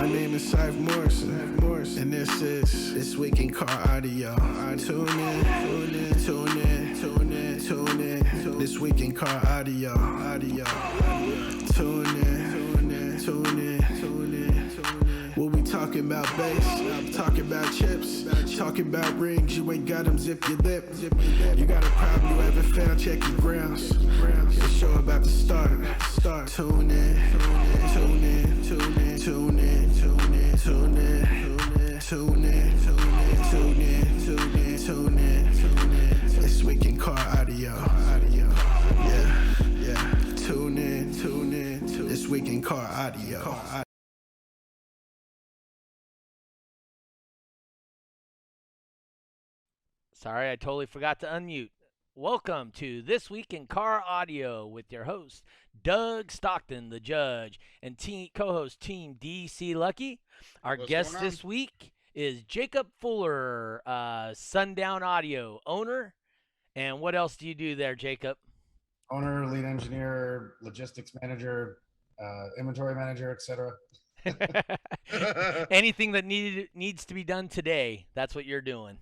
My name is Saif Morrison, and this is This Week in Car Audio. Tune in, tune in, tune in, tune in. This Week in Car Audio. Tune in, tune in, tune in. We'll be talking about bass, talking about chips, talking about rings. You ain't got them, zip your lip. You got a problem you haven't found, check your grounds. The show about to start. Tune in, tune in, tune in, tune in, tune in, tune in, tune in, tune in, tune in, tune in. This Week in Car Audio. Yeah. Tune in. This Week in Car Audio. Sorry, I totally forgot to unmute. Welcome to This Week in Car Audio with your host, Doug Stockton, the judge, and co-host Team DC Lucky. Our What's guest going on? this week is Jacob Fuller, Sundown Audio owner. And what else do you do there, Jacob? Owner, lead engineer, logistics manager, inventory manager, etc. Anything that needs to be done today, that's what you're doing.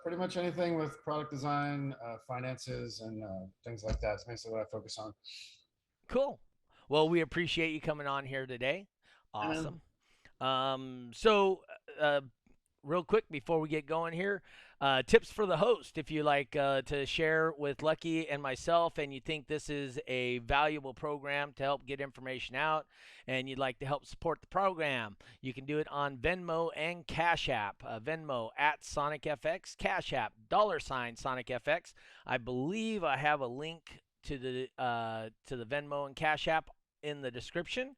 Pretty much anything with product design, finances, and things like that. It's basically what I focus on. Cool. Well, we appreciate you coming on here today. Awesome. Real quick before we get going here, tips for the host. If you like to share with Lucky and myself and you think this is a valuable program to help get information out and you'd like to help support the program, you can do it on Venmo and Cash App. Venmo at SonicFX, Cash App $SonicFX. I believe I have a link to the Venmo and Cash App in the description.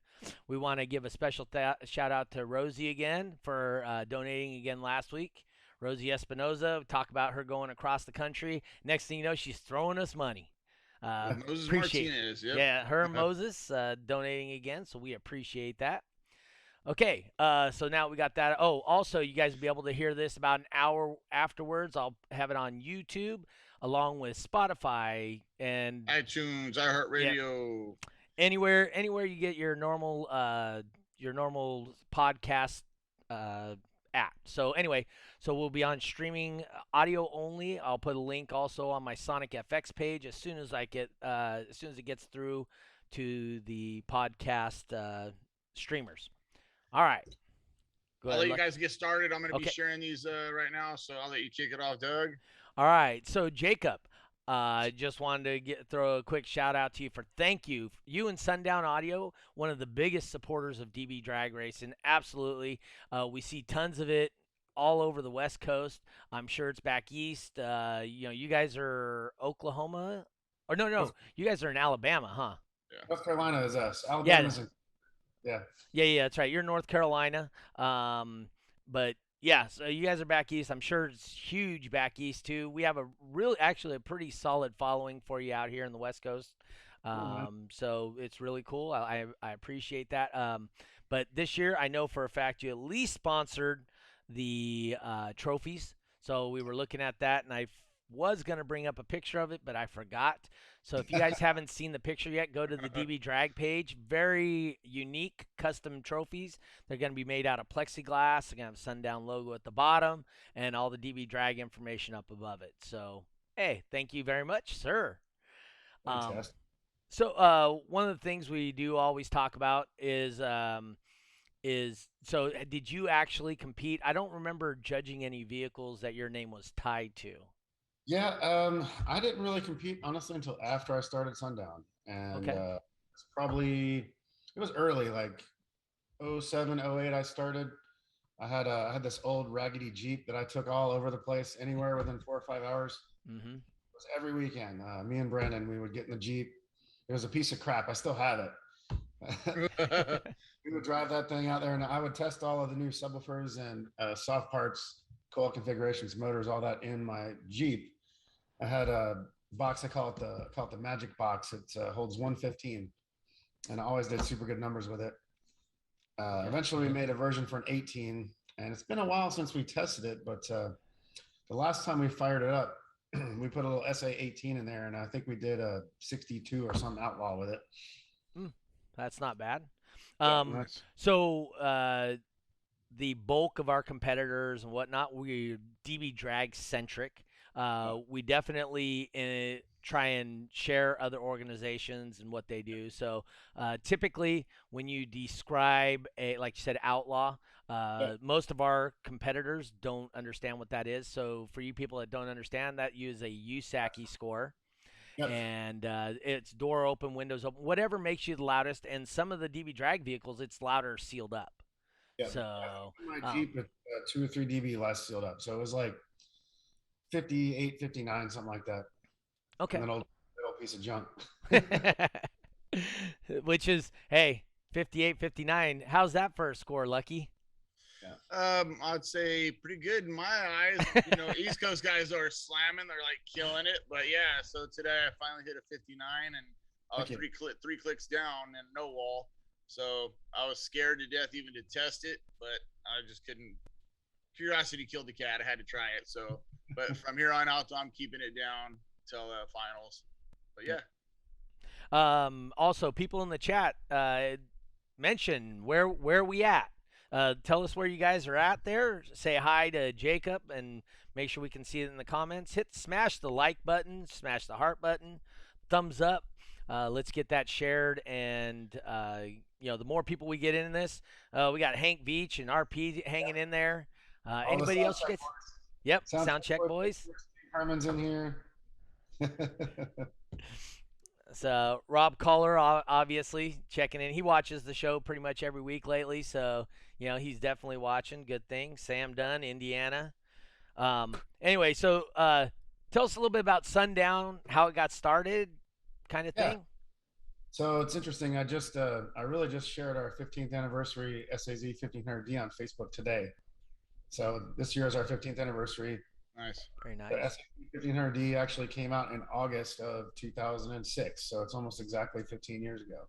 We want to give a special shout out to Rosie again for donating again last week. Rosie Espinoza, talk about her going across the country. Next thing you know, she's throwing us money. Moses Martinez, yep. Yeah, her and Moses donating again, so we appreciate that. Okay, so now we got that. Oh, also, you guys will be able to hear this about an hour afterwards. I'll have it on YouTube along with Spotify and iTunes, iHeartRadio. Yeah. Anywhere you get your normal podcast app. So anyway, we'll be on streaming audio only. I'll put a link also on my Sonic FX page as soon as it gets through to the podcast streamers. All right. I'll let you guys get started. I'm going to be sharing these right now, so I'll let you kick it off, Doug. All right. So Jacob, just wanted to throw a quick shout out to you for thank you. You and Sundown Audio, one of the biggest supporters of DB drag racing. Absolutely. We see tons of it all over the West Coast. I'm sure it's back east. You guys are Oklahoma. Or no. You guys are in Alabama, huh? Yeah. North Carolina is us. Alabama's Yeah, that's right. You're in North Carolina. But yeah, so you guys are back east. I'm sure it's huge back east too. We have a pretty solid following for you out here in the West Coast. So it's really cool. I appreciate that. But this year, I know for a fact you at least sponsored the trophies. So we were looking at that, and I was going to bring up a picture of it, but I forgot. So if you guys haven't seen the picture yet, go to the DB Drag page. Very unique custom trophies. They're going to be made out of plexiglass. They're going to have Sundown logo at the bottom and all the DB Drag information up above it. So, hey, thank you very much, sir. So one of the things we do always talk about is so did you actually compete? I don't remember judging any vehicles that your name was tied to. Yeah, I didn't really compete honestly until after I started Sundown, and it was early, like 07, 08 I started. I had this old raggedy Jeep that I took all over the place, anywhere within 4 or 5 hours. Mm-hmm. It was every weekend. Me and Brandon, we would get in the Jeep. It was a piece of crap. I still have it. We would drive that thing out there, and I would test all of the new subwoofers and soft parts, coil configurations, motors, all that in my Jeep. I had a box. I call it the magic box. It holds 115, and I always did super good numbers with it. Eventually, we made a version for an 18, and it's been a while since we tested it. But the last time we fired it up, we put a little SA18 in there, and I think we did a 62 or some outlaw with it. That's not bad. Nice. So the bulk of our competitors and whatnot, we're DB drag centric. We definitely try and share other organizations and what they do. So typically, when you describe a, like you said, outlaw, most of our competitors don't understand what that is. So for you people that don't understand, that use a USACI score. Yep. And it's door open, windows open, whatever makes you the loudest. And some of the DB drag vehicles, it's louder sealed up. Yep. So my Jeep with 2 or 3 dB less sealed up. So it was like 58, 59, something like that. okay. And then little piece of junk. Which is, hey, 58, 59. How's that for a score, Lucky? I'd say pretty good in my eyes. East Coast guys are slamming; they're like killing it. But yeah, so today I finally hit a 59, and I was 3 clicks down and no wall. So I was scared to death even to test it, but I just couldn't. Curiosity killed the cat. I had to try it. So, but from here on out, I'm keeping it down till the finals. But yeah. Also, people in the chat mention where we at. Tell us where you guys are at there. Say hi to Jacob and make sure we can see it in the comments. Smash the like button, smash the heart button, thumbs up. Let's get that shared. And, the more people we get in this, we got Hank Beach and RP hanging in there. Anybody else? Yep, sound check boys. Herman's in here. So Rob Collar, obviously checking in. He watches the show pretty much every week lately, so he's definitely watching. Good thing. Sam Dunn, Indiana. Anyway, so tell us a little bit about Sundown, how it got started, kind of thing. So it's interesting. I really just shared our 15th anniversary SAZ 1500D on Facebook today. So this year is our 15th anniversary. Nice. Very nice. The 1500D actually came out in August of 2006. So it's almost exactly 15 years ago.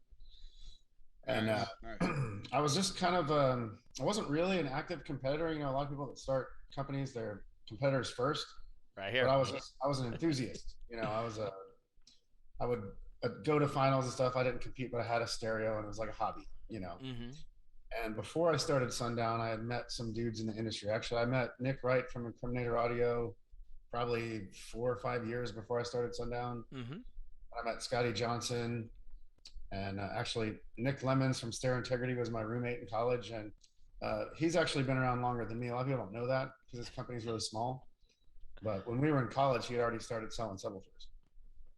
And nice. I was just kind of, I wasn't really an active competitor. A lot of people that start companies, they're competitors first. Right here. But I was an enthusiast. I would go to finals and stuff. I didn't compete, but I had a stereo and it was like a hobby, Mm-hmm. And before I started Sundown, I had met some dudes in the industry. Actually, I met Nick Wright from Incriminator Audio probably 4 or 5 years before I started Sundown. Mm-hmm. I met Scotty Johnson, and actually Nick Lemons from Stare Integrity was my roommate in college. And he's actually been around longer than me. A lot of people don't know that because his company's really small. But when we were in college, he had already started selling subwoofers.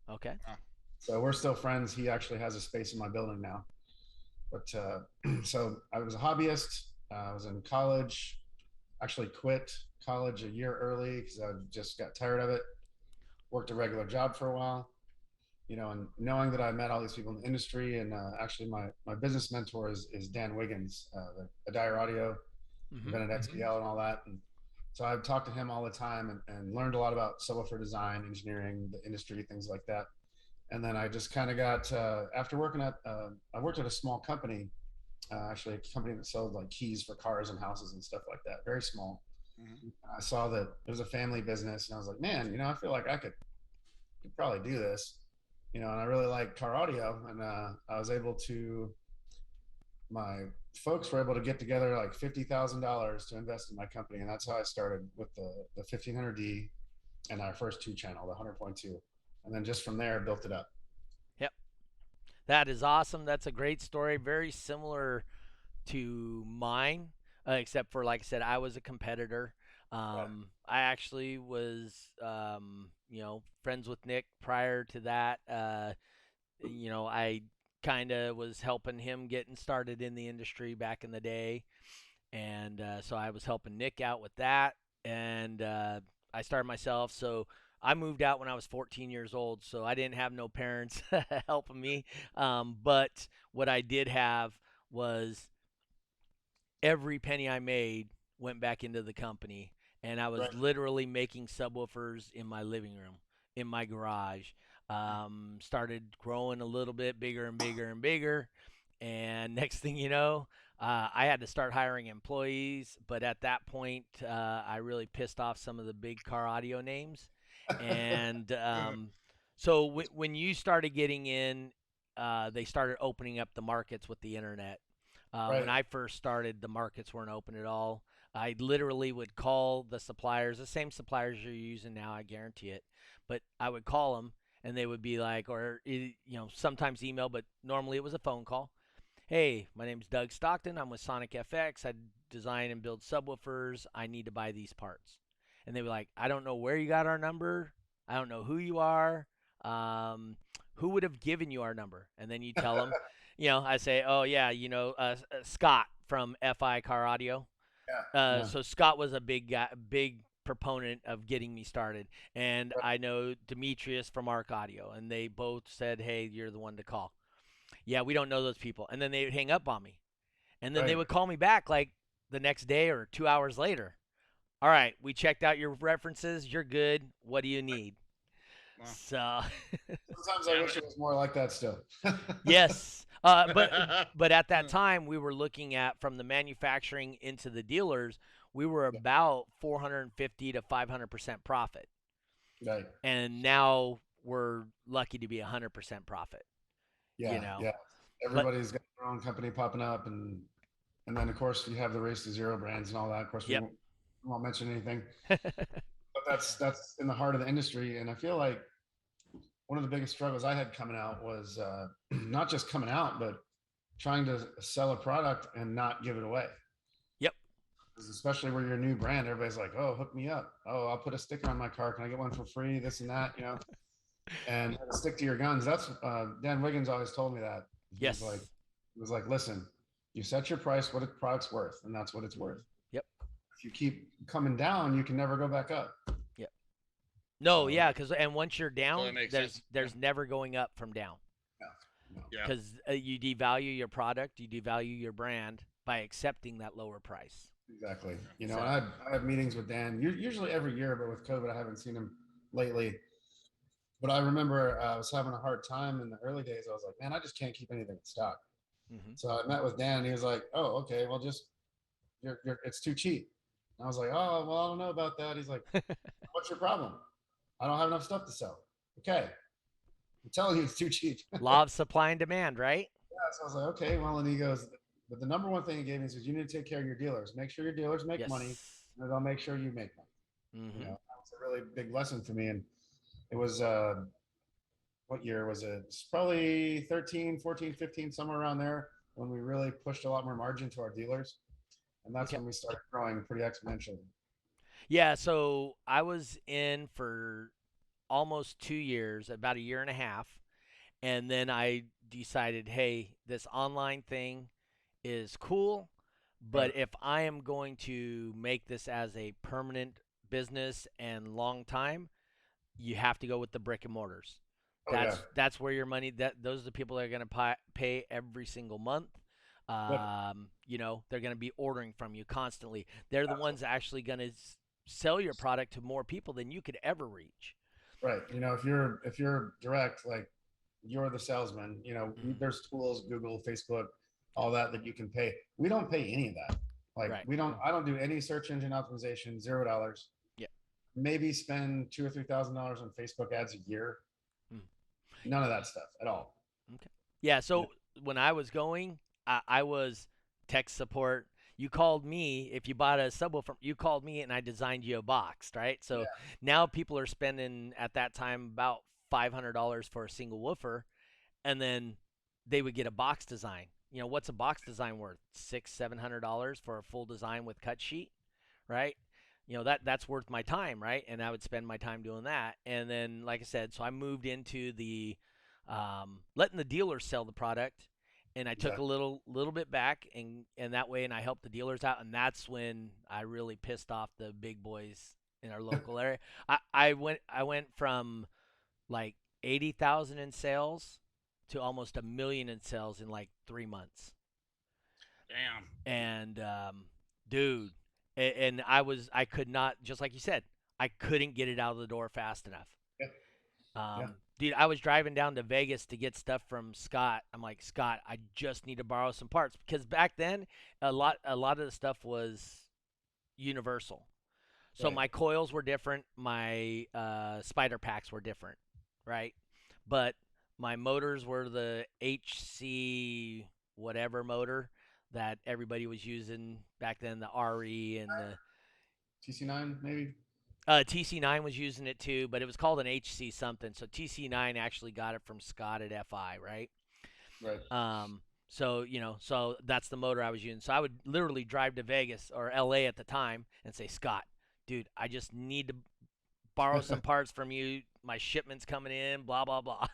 Okay. So we're still friends. He actually has a space in my building now. But so I was a hobbyist. I was in college, actually quit college a year early because I just got tired of it. Worked a regular job for a while, and knowing that I met all these people in the industry. And actually my business mentor is Dan Wiggins, the Dire Audio, invented XPL and all that. And so I've talked to him all the time and learned a lot about subwoofer design, engineering, the industry, things like that. And then I just kind of got, after working I worked at a small company, actually a company that sold like keys for cars and houses and stuff like that, very small. Mm-hmm. I saw that it was a family business and I was like, man, I feel like I could probably do this, and I really like car audio. And I was able to, my folks were able to get together like $50,000 to invest in my company. And that's how I started with the 1500D and our first 2-channel, the 100.2. And then just from there, built it up. Yep. That is awesome. That's a great story. Very similar to mine, except for, like I said, I was a competitor. I actually was, friends with Nick prior to that. I kind of was helping him getting started in the industry back in the day. And so I was helping Nick out with that. And I started myself. So I moved out when I was 14 years old, so I didn't have no parents helping me. But what I did have was every penny I made went back into the company, and I was literally making subwoofers in my living room, in my garage. Started growing a little bit bigger and bigger and bigger, and next thing you know, I had to start hiring employees. But at that point, I really pissed off some of the big car audio names. And so when you started getting in, they started opening up the markets with the internet. When Right. I first started, the markets weren't open at all. I literally would call the suppliers, the same suppliers you're using now, I guarantee it. But I would call them, and they would be like, or sometimes email, but normally it was a phone call. Hey, my name's Doug Stockton. I'm with Sonic FX. I design and build subwoofers. I need to buy these parts. And they were like, I don't know where you got our number. I don't know who you are. Um, who would have given you our number? And then you tell them, I say, oh, yeah, Scott from FI Car Audio. Yeah. Yeah. So Scott was a big guy, big proponent of getting me started. And Right. I know Demetrius from Arc Audio, and they both said, hey, you're the one to call. Yeah, we don't know those people. And then they would hang up on me. And then they Right. would call me back like the next day or 2 hours later. All right, we checked out your references. You're good. What do you need? Wow. So, Sometimes I wish it was more like that still. yes. But at that time, we were looking at from the manufacturing into the dealers, we were Yeah. about 450 to 500% profit. Right. And now we're lucky to be 100% profit. Yeah. Yeah. But Everybody's got their own company popping up, and then of course you have the Race to Zero brands and all that. Of course, yep. we won't mention anything, but that's in the heart of the industry. And I feel like one of the biggest struggles I had coming out was not just coming out, but trying to sell a product and not give it away. Yep. Especially where you're a new brand, everybody's like, "Oh, hook me up. Oh, I'll put a sticker on my car. Can I get one for free? This and that, And stick to your guns." That's Dan Wiggins always told me that. Yes. He was like, "Listen, you set your price what a product's worth, and that's what it's worth. Yep. If you keep coming down, you can never go back up." Yep. No, yeah, and once you're down, Totally makes there's sense. never going up from down. No. Yeah. Because you devalue your product, you devalue your brand by accepting that lower price. Exactly. So- I have meetings with Dan usually every year, but with COVID, I haven't seen him lately. But I remember I was having a hard time in the early days. I was like, man, I just can't keep anything in stock. Mm-hmm. So I met with Dan, and he was like, "Oh, okay, well, just it's too cheap." And I was like, "Oh, well, I don't know about that." He's like, "What's your problem?" "I don't have enough stuff to sell." "Okay, I'm telling you, it's too cheap." Law of supply and demand, right? Yeah, so I was like, "Okay, well," and he goes, "But the number one thing he gave me is you need to take care of your dealers. Make sure your dealers make Yes. money, and they'll make sure you make money." Mm-hmm. That was a really big lesson for me. And it was what year was it? It's probably 13, 14, 15, somewhere around there, when we really pushed a lot more margin to our dealers. And that's Okay. when we started growing pretty exponentially. Yeah, so I was in for almost 2 years, about a year and a half, and then I decided, hey, this online thing is cool, but Right. if I am going to make this as a permanent business and long time, you have to go with the brick and mortars. Oh, That's yeah. that's where your money. Those are the people that are going to pay every single month. Yep. They're going to be ordering from you constantly. They're the ones actually going to sell your product to more people than you could ever reach. Right. If you're direct, like you're the salesman, there's tools, Google, Facebook, all that you can pay. We don't pay any of that. Like Right. I don't do any search engine optimization, $0. Yeah. Maybe spend $2,000 or $3,000 on Facebook ads a year. None of that stuff at all. Okay. Yeah. So when I was going, I was tech support. You called me if you bought a subwoofer. You called me and I designed you a box, right? So now people are spending at that time about $500 for a single woofer, and then they would get a box design. What's a box design worth? $600-700 for a full design with cut sheet, right? That's worth my time, right? And I would spend my time doing that. And then, like I said, so I moved into the letting the dealers sell the product, and I took a little bit back, and that way, and I helped the dealers out, and that's when I really pissed off the big boys in our local area. I went from like 80,000 in sales to almost 1 million in sales in like 3 months. Damn. And dude, and I could not, just like you said, I couldn't get it out of the door fast enough. Yeah. Dude, I was driving down to Vegas to get stuff from Scott. I'm like, Scott, I just need to borrow some parts, because back then a lot of the stuff was universal. So Right. my coils were different, my spider packs were different, right? But my motors were the HC whatever motor. that everybody was using back then, the RE and the TC9 maybe. TC9 was using it too, but it was called an HC something. So TC9 actually got it from Scott at FI, right? Right. So so that's the motor I was using. So I would literally drive to Vegas or LA at the time and say, Scott, dude, I just need to borrow some parts from you. My shipment's coming in, blah blah blah.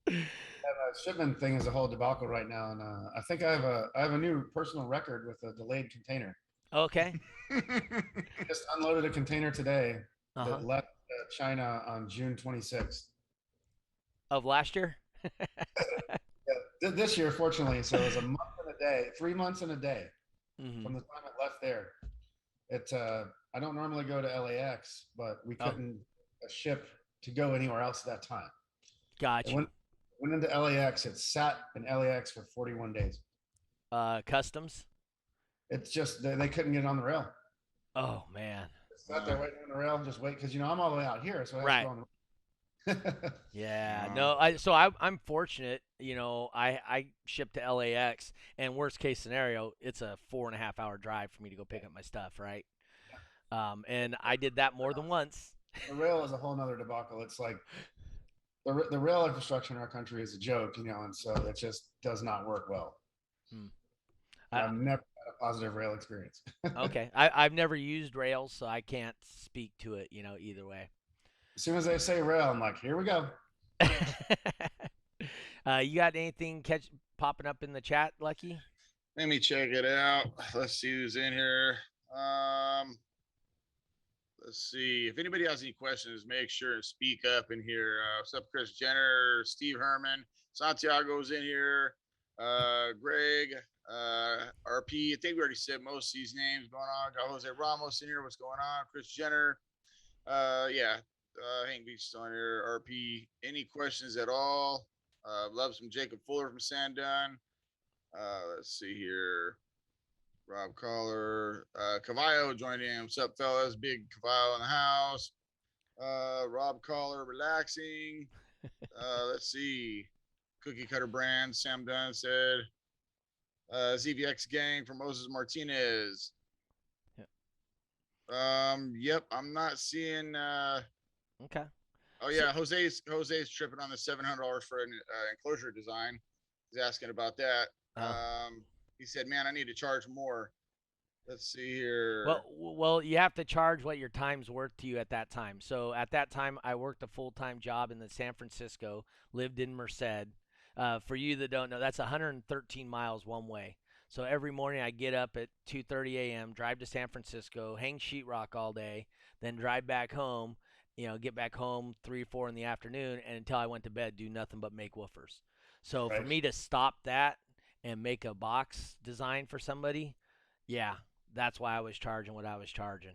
That shipment thing is a whole debacle right now, and I think I have a new personal record with a delayed container. Okay. Just unloaded a container today Uh-huh. that left China on June 26th. Of last year? Yeah, this year, fortunately, so it was a month and a day, 3 months and a day Mm-hmm. from the time it left there. It I don't normally go to LAX, but we couldn't ship to go anywhere else at that time. Gotcha. Went into LAX. It sat in LAX for 41 days. Customs? It's just they couldn't get it on the rail. Oh man. It sat there waiting on the rail, just wait because I'm all the way out here, so I have Right. to go on the Yeah, Wow. no, I'm fortunate. I ship to LAX, and worst case scenario, it's a 4.5 hour drive for me to go pick up my stuff, right? And I did that more than once. The rail is a whole nother debacle. It's like the rail infrastructure in our country is a joke, and so it just does not work well. Hmm. I've never had a positive rail experience. Okay, I've never used rails, so I can't speak to it, either way. As soon as they say rail, I'm like, here we go. You got anything popping up in the chat, Lucky? Let me check it out. Let's see who's in here. Let's see. If anybody has any questions, make sure and speak up in here. What's up, Chris Jenner, Steve Herman, Santiago's in here, Greg, RP. I think we already said most of these names going on. Got Jose Ramos in here. What's going on? Chris Jenner. Yeah. Hank Beach still in here. RP. Any questions at all? Love some Jacob Fuller from Sundown. Let's see here. Rob Collar, Cavallo joined in. What's up, fellas? Big Cavallo in the house. Rob Collar relaxing. Let's see. Cookie Cutter Brand, Sam Dunn said. ZVX Gang from Moses Martinez. Yep, I'm not seeing. Okay. Oh yeah, Jose's tripping on the $700 for an enclosure design. He's asking about that. He said, "Man, I need to charge more." Let's see here. Well, you have to charge what your time's worth to you at that time. So at that time, I worked a full-time job in San Francisco, lived in Merced. For you that don't know, that's 113 miles one way. So every morning I get up at 2:30 a.m., drive to San Francisco, hang sheetrock all day, then drive back home. Get back home 3 or 4 in the afternoon, and until I went to bed, do nothing but make woofers. So for me to stop that and make a box design for somebody, yeah, that's why I was charging what I was charging.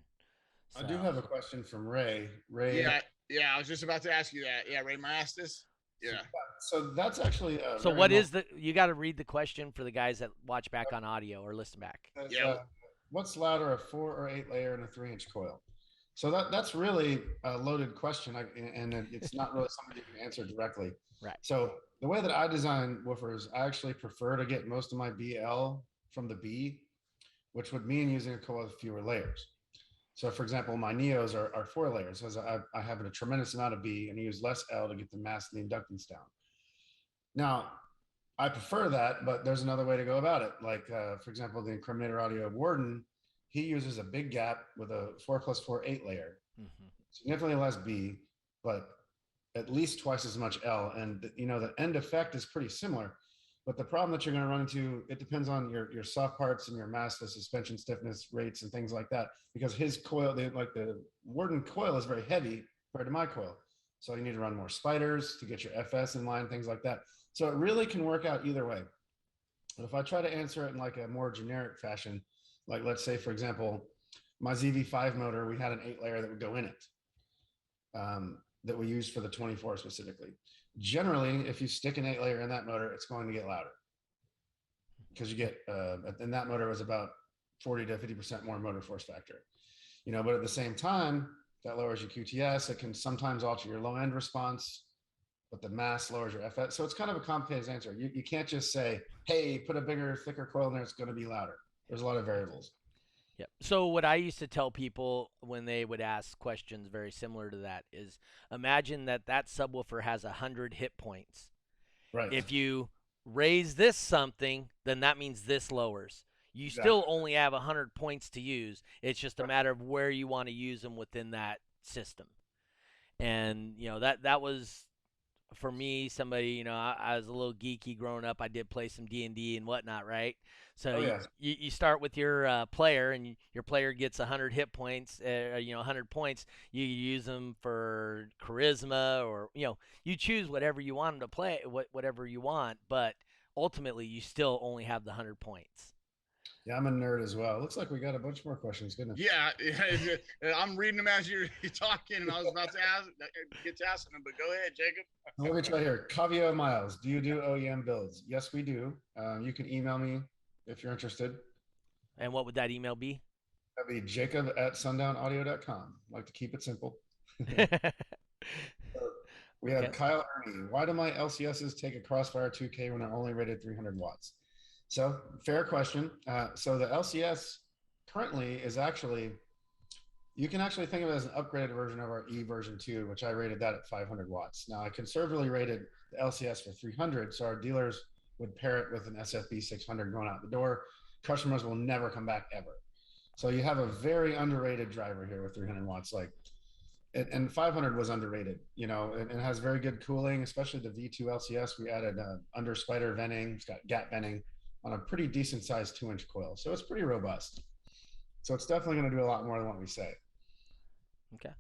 So. I do have a question from Ray. Yeah, I was just about to ask you that. Yeah, Ray Mastis. Yeah. So that's actually. So what is you got to read the question for the guys that watch back on audio or listen back. Yeah. What's louder, a 4 or 8 layer and a 3-inch coil? So that's really a loaded question, and it's not really something you can answer directly. Right. So the way that I design woofers, I actually prefer to get most of my BL from the B, which would mean using a coil with fewer layers. So for example, my Neos are 4 layers because I have a tremendous amount of B and I use less L to get the mass and the inductance down. Now, I prefer that, but there's another way to go about it. Like, for example, the Incriminator Audio of Warden, he uses a big gap with a 4+4 8 layer, significantly less B, but at least twice as much L. And the end effect is pretty similar. But the problem that you're going to run into, it depends on your soft parts and your mass, the suspension stiffness rates and things like that. Because his coil, the Warden coil is very heavy compared to my coil. So you need to run more spiders to get your FS in line, things like that. So it really can work out either way. But if I try to answer it in like a more generic fashion, like let's say, for example, my ZV5 motor, we had an 8 layer that would go in it that we use for the 24 specifically. Generally, if you stick an 8 layer in that motor, it's going to get louder because you get, and that motor was about 40 to 50% more motor force factor, but at the same time, that lowers your QTS. It can sometimes alter your low end response. but the mass lowers your FS. So it's kind of a complicated answer. You can't just say, hey, put a bigger, thicker coil in there, it's going to be louder. There's a lot of variables. Yep. So what I used to tell people when they would ask questions very similar to that is, imagine that subwoofer has 100 hit points. Right. If you raise this something, then that means this lowers. You still only have 100 points to use. It's just a matter of where you want to use them within that system. And that was, for me, somebody, I was a little geeky growing up. I did play some D&D and whatnot, right? So you start with your player, and your player gets 100 hit points, 100 points. You use them for charisma, or you choose whatever you want them to play, whatever you want. But ultimately, you still only have the 100 points. Yeah, I'm a nerd as well. Looks like we got a bunch more questions. Goodness. Yeah, I'm reading them as you're talking, and I was about to get to asking them, but go ahead, Jacob. Let me try here. Cavio Miles, do you do OEM builds? Yes, we do. You can email me if you're interested. And what would that email be? That'd be jacob@sundownaudio.com. Like to keep it simple. We have Kyle Ernie. Why do my LCSs take a Crossfire 2K when they're only rated 300 watts? So fair question. So the LCS currently is actually, you can actually think of it as an upgraded version of our E version 2, which I rated that at 500 watts. Now I conservatively rated the LCS for 300. So our dealers would pair it with an SFB 600 going out the door. Customers will never come back ever. So you have a very underrated driver here with 300 watts. And 500 was underrated, it has very good cooling, especially the V2 LCS. We added under spider venting. It's got gap venting on a pretty decent sized 2-inch coil. So it's pretty robust. So it's definitely going to do a lot more than what we say. Okay.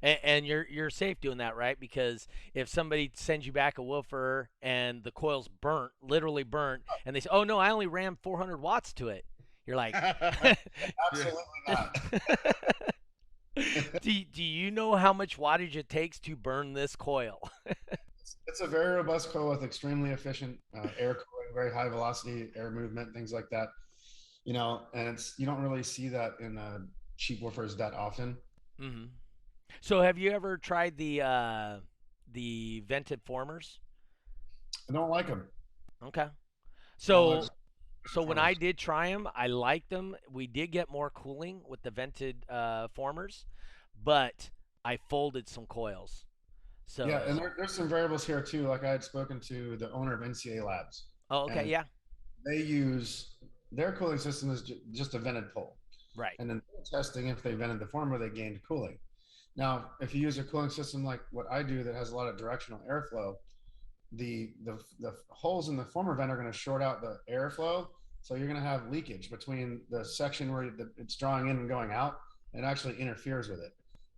And you're safe doing that, right? Because if somebody sends you back a woofer and the coil's burnt, literally burnt, and they say, oh no, I only ran 400 watts to it. You're like, absolutely not. do you know how much wattage it takes to burn this coil? It's a very robust coil with extremely efficient air cooling, very high velocity air movement, things like that. And you don't really see that in cheap woofers that often. Mm-hmm. So have you ever tried the vented formers? I don't like them. Okay. So when I did try them, I liked them. We did get more cooling with the vented formers, but I folded some coils. So yeah, and there's some variables here too. Like I had spoken to the owner of NCA Labs. Oh, okay, yeah. They use their cooling system is just a vented pole. Right. And then testing, if they vented the former, they gained cooling. Now, if you use a cooling system like what I do that has a lot of directional airflow, the holes in the former vent are going to short out the airflow. So you're going to have leakage between the section where it's drawing in and going out. It actually interferes with it.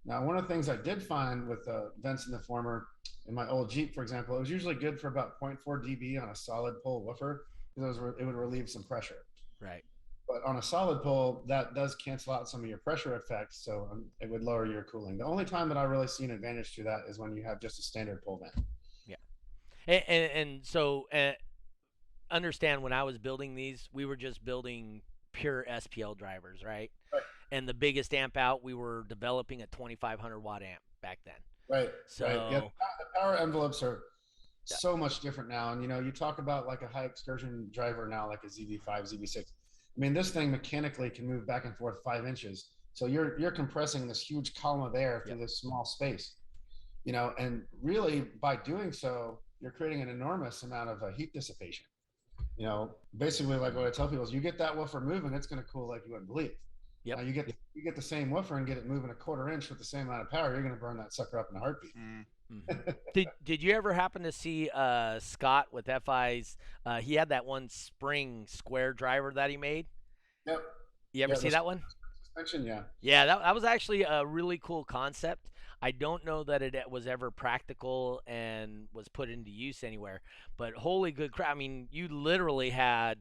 Now, one of the things I did find with the vents in the former, in my old Jeep, for example, it was usually good for about 0.4 dB on a solid pole woofer because it would relieve some pressure. Right. But on a solid pole, that does cancel out some of your pressure effects, so it would lower your cooling. The only time that I really see an advantage to that is when you have just a standard pole vent. Yeah. And so understand, when I was building these, we were just building pure SPL drivers, right? Right. And the biggest amp out, we were developing a 2,500 watt amp back then. Right. So right. Yeah, the power envelopes are so much different now. And you talk about like a high excursion driver now, like a ZV5, ZV6. I mean, this thing mechanically can move back and forth 5 inches. So you're compressing this huge column of air through this small space, and really by doing so, you're creating an enormous amount of heat dissipation. Basically, like what I tell people is, you get that woofer moving, it's going to cool like you wouldn't believe. Yep. You get the same woofer and get it moving a 1/4 inch with the same amount of power, you're going to burn that sucker up in a heartbeat. Mm-hmm. Did you ever happen to see Scott with FI's? He had that one spring square driver that he made. Yep. You ever see that one? Suspension, yeah. Yeah, that was actually a really cool concept. I don't know that it was ever practical and was put into use anywhere, but holy good crap! I mean, you literally had,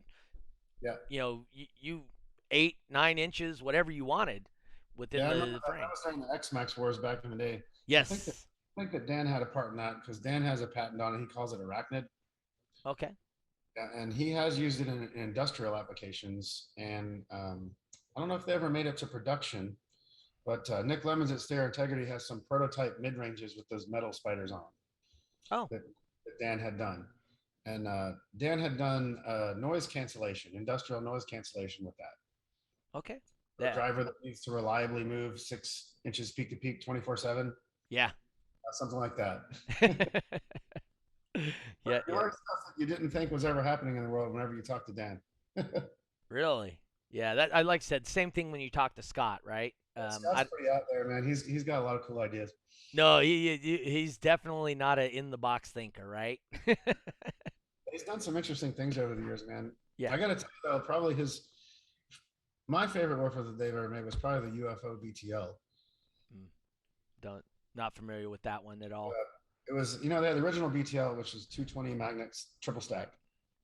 you 8-9 inches, whatever you wanted within the frame. That was during the X-Max wars back in the day. Yes. I think that Dan had a part in that because Dan has a patent on it. He calls it arachnid. Okay. Yeah, and he has used it in industrial applications. And I don't know if they ever made it to production, but Nick Lemons at Stair Integrity has some prototype mid-ranges with those metal spiders on. Oh, that Dan had done. And Dan had done noise cancellation, industrial noise cancellation with that. okay. For a Yeah. driver that needs to reliably move 6 inches peak to peak 24/7, Yeah. something like that. Yeah. You Yeah. learn stuff that you didn't think was ever happening in the world whenever you talk to Dan. Really? Yeah. That I like said same thing when you talk to Scott, right? Scott's pretty out there, man. He's got a lot of cool ideas. No, he's definitely not a in the box thinker, right? He's done some interesting things over the years, man. Yeah. I got to tell you though, probably my favorite woofer that they've ever made was probably the UFO BTL. Don't Not familiar with that one at all. It was, they had the original BTL, which was 220 magnets, triple stack.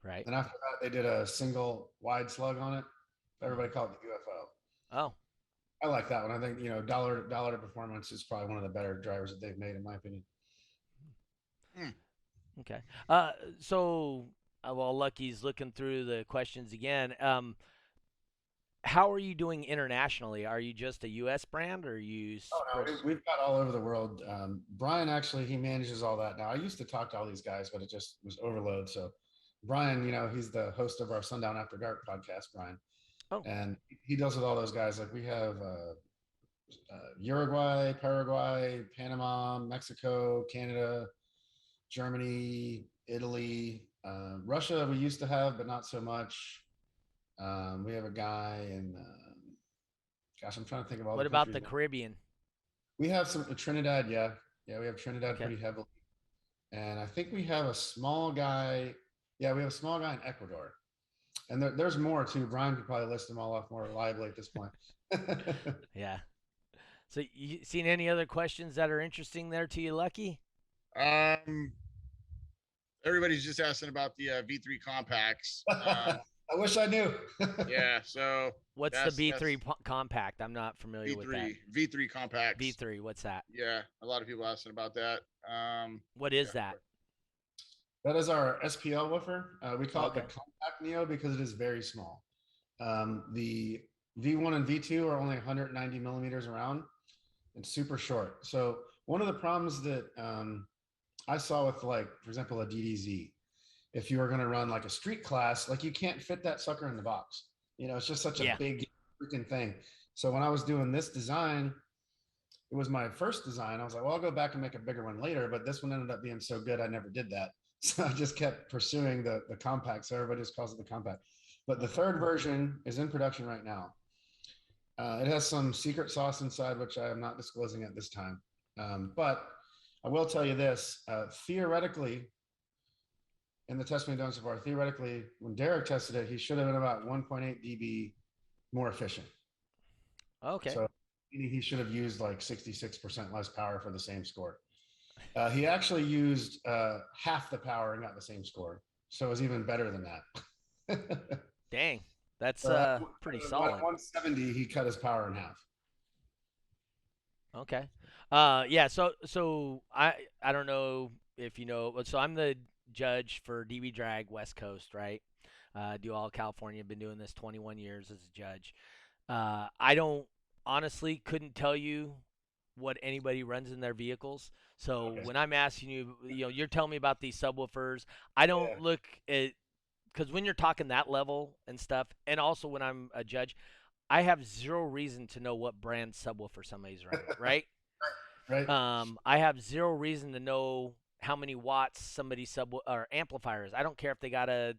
Right. And after that, they did a single wide slug on it. Everybody called it the UFO. Oh, I like that one. I think, dollar to performance is probably one of the better drivers that they've made, in my opinion. okay. So, while Lucky's looking through the questions again, how are you doing internationally? Are you just a U.S. brand, or are you? Oh, no, we've got all over the world. Brian, actually, he manages all that now. I used to talk to all these guys, but it just was overload. So Brian, he's the host of our Sundown After Dark podcast, Brian. Oh. And he deals with all those guys. Like we have Uruguay, Paraguay, Panama, Mexico, Canada, Germany, Italy, Russia we used to have, but not so much. We have a guy in, gosh, I'm trying to think of all. What about the Caribbean? We have some Trinidad, yeah, we have Trinidad Okay. pretty heavily, and I think we have a small guy. Yeah, we have a small guy in Ecuador, and there's more too. Brian could probably list them all off more reliably at this point. Yeah. So, you seen any other questions that are interesting there to you, Lucky? Everybody's just asking about the V3 compacts. I wish I knew. Yeah. So what's the V3 compact? I'm not familiar with that. V3 compacts. V3. What's that? Yeah, a lot of people asking about that. What is that? That is our SPL woofer. We call it the Okay. compact Neo because it is very small. The V1 and V2 are only 190 millimeters around and super short. So one of the problems that I saw with, like, for example, a DDZ, if you were going to run like a street class, like you can't fit that sucker in the box. It's just such a big freaking thing. So when I was doing this design, it was my first design. I was like, well, I'll go back and make a bigger one later. But this one ended up being so good, I never did that. So I just kept pursuing the compact. So everybody just calls it the compact. But the third version is in production right now. It has some secret sauce inside, which I am not disclosing at this time. But I will tell you this, theoretically, in the test we've done so far, theoretically, when Derek tested it, he should have been about 1.8 dB more efficient. Okay. So he should have used like 66% less power for the same score. He actually used half the power and got the same score. So it was even better than that. Dang. That's pretty solid. 170, he cut his power in half. Okay. Yeah, so I don't know if you know, so I'm the judge for DB Drag West Coast, right? Do all California. Been doing this 21 years as a judge. I don't honestly couldn't tell you what anybody runs in their vehicles. So when I'm asking you, you're telling me about these subwoofers. I don't look at, because when you're talking that level and stuff, and also when I'm a judge, I have zero reason to know what brand subwoofer somebody's running, right? Right. I have zero reason to know how many watts somebody's or amplifier is. I don't care if they got a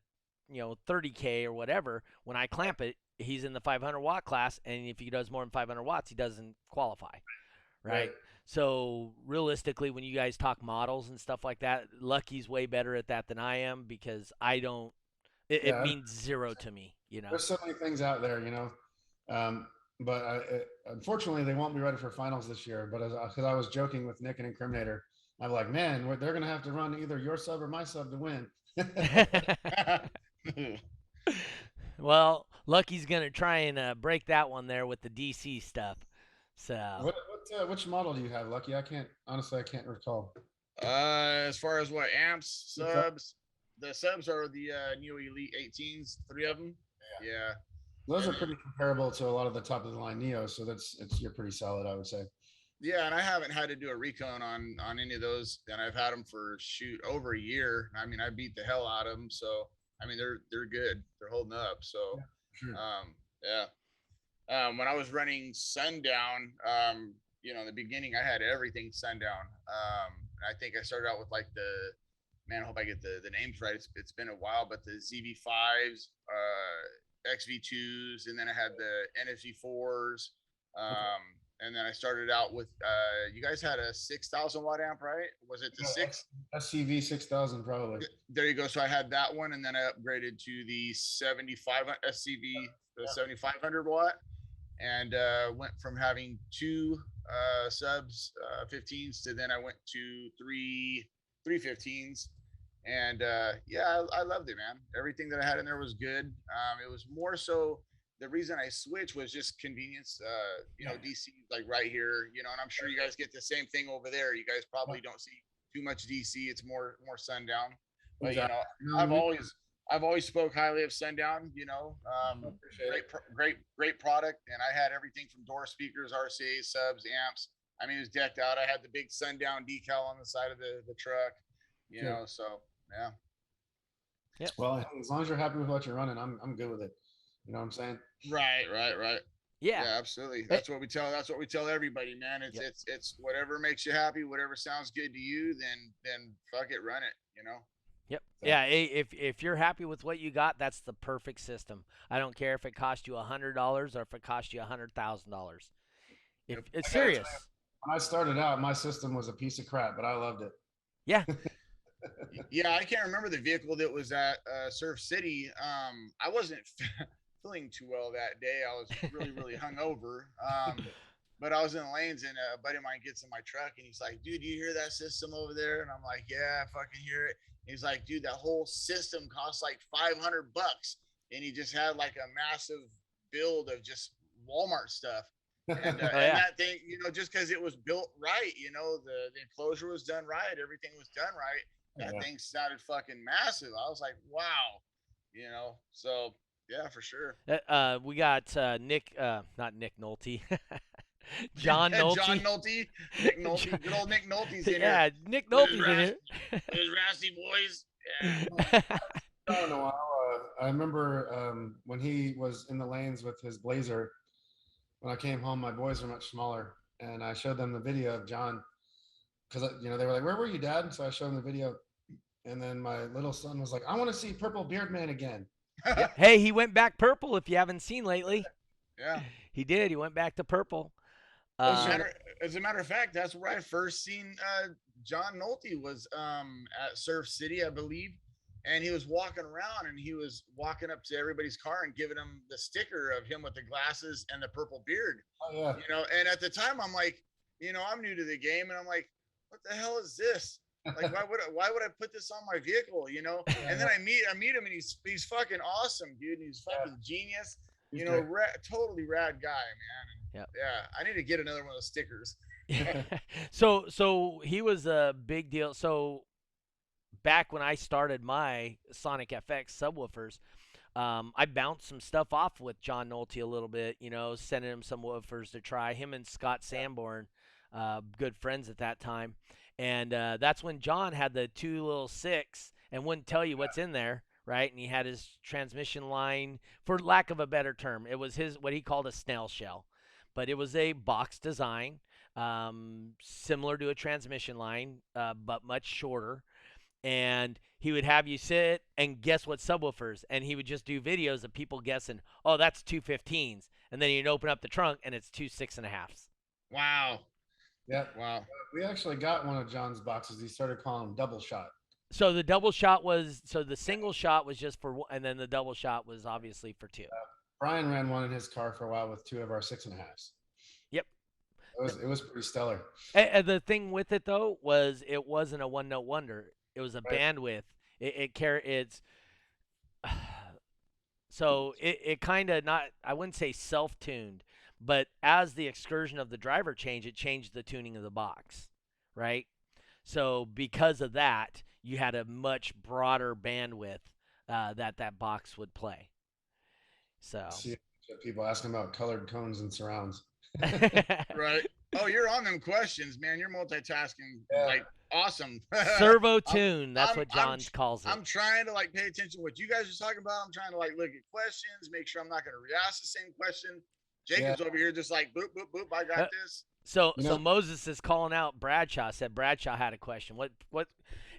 30K or whatever. When I clamp it, he's in the 500 watt class, and if he does more than 500 watts, he doesn't qualify, right? So realistically, when you guys talk models and stuff like that, Lucky's way better at that than I am, because I don't. It means zero to me, There's so many things out there, but unfortunately, they won't be ready for finals this year. But because I was joking with Nick and Incriminator, I'm like, man, they're going to have to run either your sub or my sub to win. Well, Lucky's going to try and break that one there with the DC stuff. So, which model do you have, Lucky? I can't recall. As far as what amps, subs, the subs are the Neo Elite 18s, 3 of them. Yeah. Those are pretty comparable to a lot of the top of the line Neos, so you're pretty solid, I would say. Yeah, and I haven't had to do a recon on any of those, and I've had them for shoot over a year. I mean, I beat the hell out of them, so I mean they're good. They're holding up. So, Yeah, sure. yeah. When I was running Sundown, in the beginning I had everything Sundown. I think I started out with like I hope I get the names right. It's been a while, but the ZV5s, XV2s, and then I had the NSV4s. And then I started out with you guys had a 6,000 watt amp, right? Was it the six? SCV 6000 probably. There you go. So I had that one, and then I upgraded to the 75 SCV, the 7,500 watt, and went from having two subs 15s to then I went to three 315s, and I loved it, man. Everything that I had in there was good. It was more so the reason I switched was just convenience. DC like right here, and I'm sure you guys get the same thing over there. You guys probably don't see too much DC. It's more Sundown, but Exactly. I've always spoke highly of Sundown. Great product, and I had everything from door speakers, RCA subs, amps. I mean, it was decked out. I had the big Sundown decal on the side of the truck. So yeah. Yeah. Well, as long as you're happy with what you're running, I'm good with it. You know what I'm saying? Right. Yeah. Yeah, absolutely. That's what we tell everybody, man. It's whatever makes you happy, whatever sounds good to you, then fuck it, run it. Yep. Yeah. If you're happy with what you got, that's the perfect system. I don't care if it cost you $100 or if it cost you $100,000. If it's serious. When I started out, my system was a piece of crap, but I loved it. Yeah. Yeah, I can't remember the vehicle that was at Surf City. I wasn't feeling too well that day. I was really hungover. But I was in the lanes, and a buddy of mine gets in my truck, and he's like, "Dude, do you hear that system over there?" And I'm like, "Yeah, I fucking hear it." And he's like, "Dude, that whole system costs like $500." And he just had like a massive build of just Walmart stuff. And that thing, just because it was built right, the enclosure was done right, everything was done right. That thing sounded fucking massive. I was like, wow, so yeah, for sure. We got Nick, not Nick Nolte, John Nolte. John Nolte, Nick Nolte, good old Nick Nolte's in here. Yeah, Nick Nolte's in here. Those raspy boys. Yeah. In a while, I remember when he was in the lanes with his Blazer. When I came home, my boys were much smaller, and I showed them the video of John because they were like, "Where were you, Dad?" So I showed them the video, and then my little son was like, "I want to see Purple Beard Man again." Hey, he went back purple. If you haven't seen lately, yeah, he did. He went back to purple. As a matter of fact, that's where I first seen John Nolte was at Surf City, I believe. And he was walking around, and he was walking up to everybody's car and giving them the sticker of him with the glasses and the purple beard. Oh, yeah. And at the time I'm like, I'm new to the game, and I'm like, what the hell is this? Like, why would I put this on my vehicle? And then I meet him, and he's fucking awesome, dude. And he's fucking genius. Totally rad guy, man. And yeah, I need to get another one of those stickers. So he was a big deal. So back when I started my Sonic FX subwoofers, I bounced some stuff off with John Nolte a little bit, sending him some woofers to try. Him and Scott Sanborn, good friends at that time. And that's when John had the 2.6 and wouldn't tell you what's in there, right? And he had his transmission line, for lack of a better term. It was what he called a snail shell. But it was a box design, similar to a transmission line, but much shorter. And he would have you sit and guess what subwoofers, and he would just do videos of people guessing, oh, that's 215s, and then you'd open up the trunk and it's 2 6.5s. Wow. Yeah. Wow. We actually got one of John's boxes. He started calling them double shot. So the double shot was, the single shot was just for one, and then the double shot was obviously for two. Brian ran one in his car for a while with two of our 6.5s. Yep. It was pretty stellar. And the thing with it though was it wasn't a one note wonder. It was a bandwidth. So it kind of not, I wouldn't say self-tuned, but as the excursion of the driver changed, it changed the tuning of the box, right? So because of that, you had a much broader bandwidth that box would play. So see people asking about colored cones and surrounds. Right. Oh, you're on them questions, man. You're multitasking like awesome. Servo tune. That's I'm- what I'm- John calls it. I'm trying to like pay attention to what you guys are talking about. I'm trying to like look at questions, make sure I'm not going to re-ask the same question. Jacob's over here just like boop boop boop. I got this. So Moses is calling out Bradshaw. Said Bradshaw had a question. What?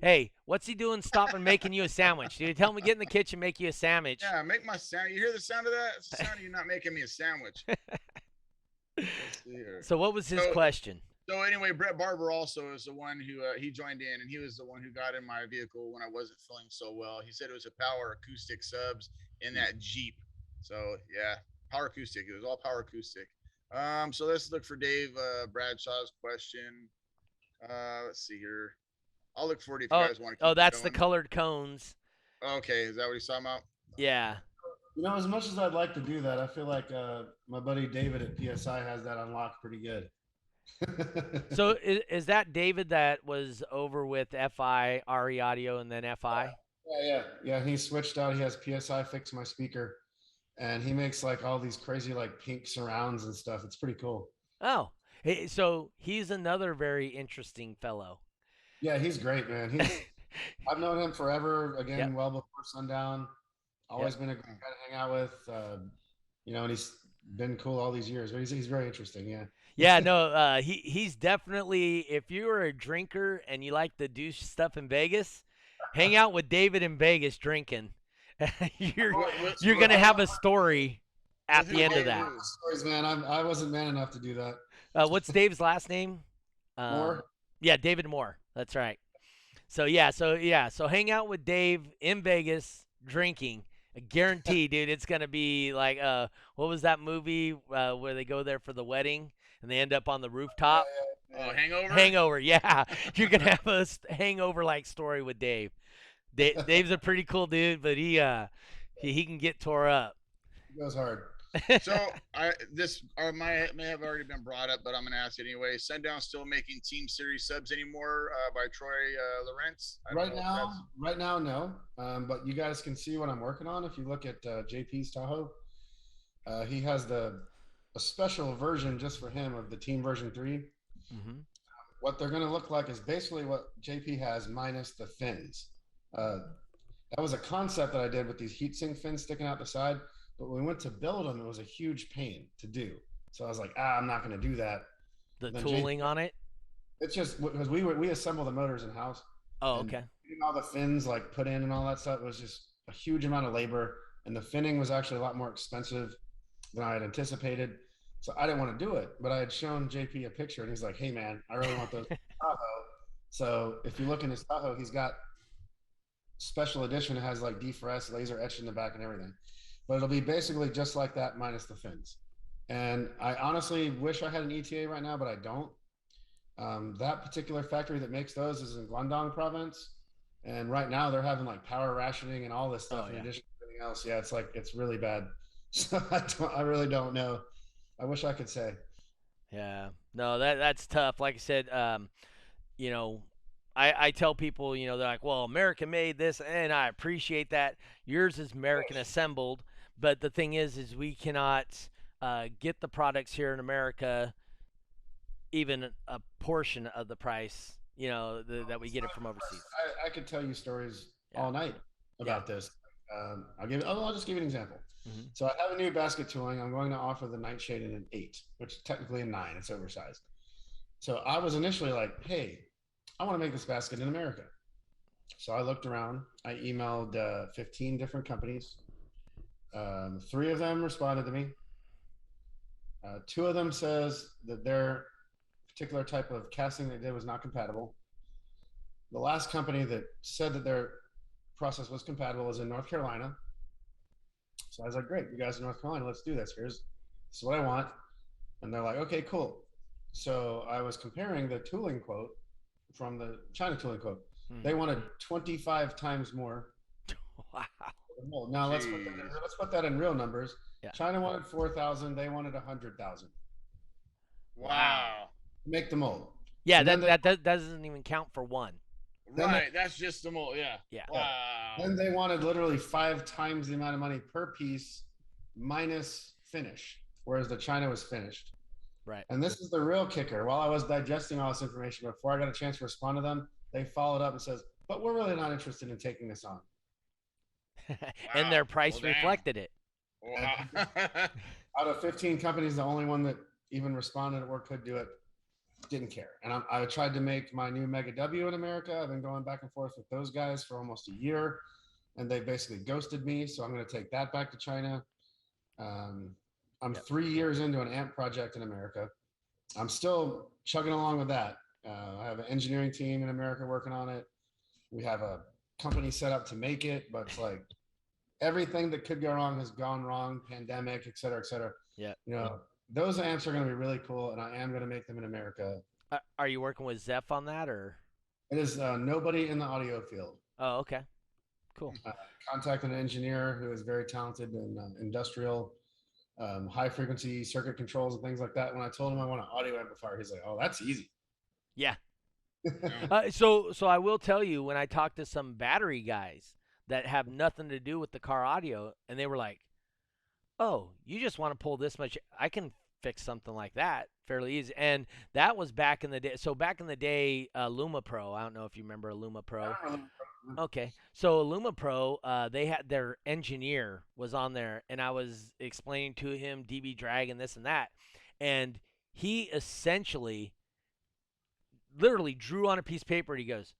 Hey, what's he doing? Stopping making you a sandwich, dude. Tell him to get in the kitchen, make you a sandwich. Yeah, make my sound. You hear the sound of that? It's the sound of you not making me a sandwich. Let's see here. So what was his question? So anyway, Brett Barber also is the one who he joined in, and he was the one who got in my vehicle when I wasn't feeling so well. He said it was a power acoustic subs in that Jeep. So yeah, power acoustic. It was all power acoustic. So let's look for Dave Bradshaw's question. Let's see here. I'll look for it if you guys want to. Oh, that's the colored cones. Okay, is that what he's talking about? Yeah. As much as I'd like to do that, I feel like my buddy David at PSI has that unlocked pretty good. So is that David that was over with FI, RE Audio, and then FI? Yeah. He switched out. He has PSI fix my speaker, and he makes like all these crazy like pink surrounds and stuff. It's pretty cool. Oh, so he's another very interesting fellow. Yeah, he's great, man. I've known him forever. Again, well before Sundown. Always been a great guy to hang out with. And he's been cool all these years. But he's very interesting. Yeah. Yeah, no, he's definitely. If you're a drinker and you like to do stuff in Vegas, hang out with David in Vegas drinking. you're gonna have a story at the end of that. Stories, man. I wasn't man enough to do that. What's Dave's last name? Moore. Yeah, David Moore. That's right. So hang out with Dave in Vegas drinking. I guarantee, dude, it's gonna be like what was that movie where they go there for the wedding and they end up on the rooftop? Oh, Hangover. Hangover, yeah. You're gonna have a hangover like story with Dave. Dave's a pretty cool dude, but he can get tore up. He goes hard. So this may have already been brought up, but I'm gonna ask it anyway. Sundown still making Team Series subs anymore by Troy Lawrence? Right now, no. But you guys can see what I'm working on. If you look at JP's Tahoe, he has a special version just for him of the Team version 3. Mm-hmm. What they're gonna look like is basically what JP has minus the fins. That was a concept that I did with these heatsink fins sticking out the side. But when we went to build them, it was a huge pain to do. So I was like, I'm not going to do that. The tooling on it? It's just because we assemble the motors in house. Oh, okay. Getting all the fins like put in and all that stuff was just a huge amount of labor, and the finning was actually a lot more expensive than I had anticipated. So I didn't want to do it, but I had shown JP a picture, and he's like, "Hey, man, I really want those Tahoe." So if you look in his Tahoe, he's got special edition. It has like defrost, laser etched in the back, and everything. But it'll be basically just like that minus the fins. And I honestly wish I had an ETA right now, but I don't. That particular factory that makes those is in Guangdong province. And right now they're having like power rationing and all this stuff in addition to everything else. Yeah, it's really bad. So I really don't know. I wish I could say. Yeah. No, that's tough. Like I said, I tell people, they're like, well, American made this, and I appreciate that. Yours is American assembled. But the thing is we cannot get the products here in America even a portion of the price, that we get it from overseas. I could tell you stories all night about this. I'll just give you an example. Mm-hmm. So I have a new basket tooling. I'm going to offer the Nightshade in an 8, which is technically a 9. It's oversized. So I was initially like, hey, I want to make this basket in America. So I looked around. I emailed 15 different companies. 3 of them responded to me. 2 of them says that their particular type of casting they did was not compatible. The last company that said that their process was compatible is in North Carolina. So I was like, great, you guys in North Carolina, let's do this. This is what I want. And they're like, okay, cool. So I was comparing the tooling quote from the China tooling quote. They wanted 25 times more. Wow. Now let's put that in real numbers. Yeah. China wanted 4,000. They wanted 100,000. Wow. Make the mold. Yeah, that doesn't even count for one. Right, that's just the mold. Yeah. Yeah. Wow. Then they wanted literally 5 times the amount of money per piece minus finish, whereas the China was finished. Right. And this is the real kicker. While I was digesting all this information, before I got a chance to respond to them, they followed up and says, "But we're really not interested in taking this on." And Wow. their price Well, damn. reflected it. Wow. Out of 15 companies, the only one that even responded or could do it didn't care. And I tried to make my new Mega W in America. I've been going back and forth with those guys for almost a year, and they basically ghosted me. So I'm going to take that back to China. I'm 3 years into an amp project in America. I'm still chugging along with that. I have an engineering team in America working on it. We have a company set up to make it, but it's like everything that could go wrong has gone wrong, pandemic, et cetera, et cetera. Yeah. Those amps are going to be really cool, and I am going to make them in America. Are you working with Zeph on that, or? It is nobody in the audio field. Oh, okay. Cool. Contacted an engineer who is very talented in industrial, high frequency circuit controls and things like that. When I told him I want an audio amplifier, he's like, "Oh, that's easy." Yeah. So I will tell you, when I talked to some battery guys that have nothing to do with the car audio, and they were like, "Oh, you just want to pull this much? I can fix something like that fairly easy." And that was back in the day. So back in the day, Luma Pro. I don't know if you remember Luma Pro. Okay, so Luma Pro, they had their engineer was on there, and I was explaining to him DB drag and this and that, and he essentially, literally drew on a piece of paper. And he goes,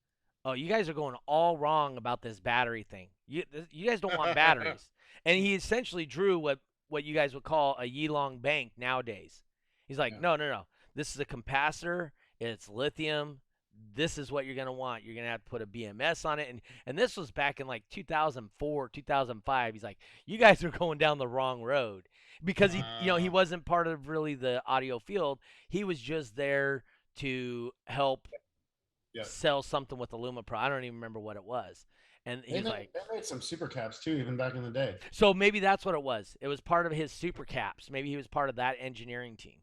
"Oh, you guys are going all wrong about this battery thing. You guys don't want batteries." And he essentially drew what you guys would call a Yilong bank nowadays. He's like, "No. This is a capacitor. It's lithium. This is what you're going to want. You're going to have to put a BMS on it." And this was back in like 2004, 2005. He's like, "You guys are going down the wrong road." Because he wasn't part of really the audio field. He was just there to help sell something with the Luma Pro. I don't even remember what it was. And he's they made some super caps too, even back in the day. So maybe that's what it was. It was part of his super caps. Maybe he was part of that engineering team.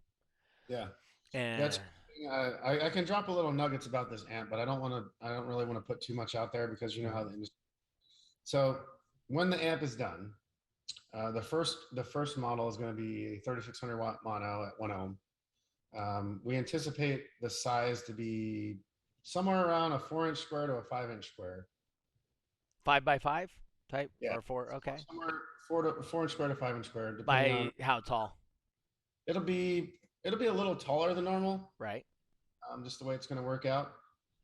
Yeah. And That's I can drop a little nuggets about this amp, but I don't really want to put too much out there because you know how the industry. So when the amp is done, the first model is going to be a 3600 watt mono at 1 ohm. We anticipate the size to be somewhere around a 4-inch square to a 5-inch square. 5x5 type, or 4. Okay. Somewhere 4-inch square to 5-inch square. By how tall? It'll be a little taller than normal. Right. Just the way it's going to work out.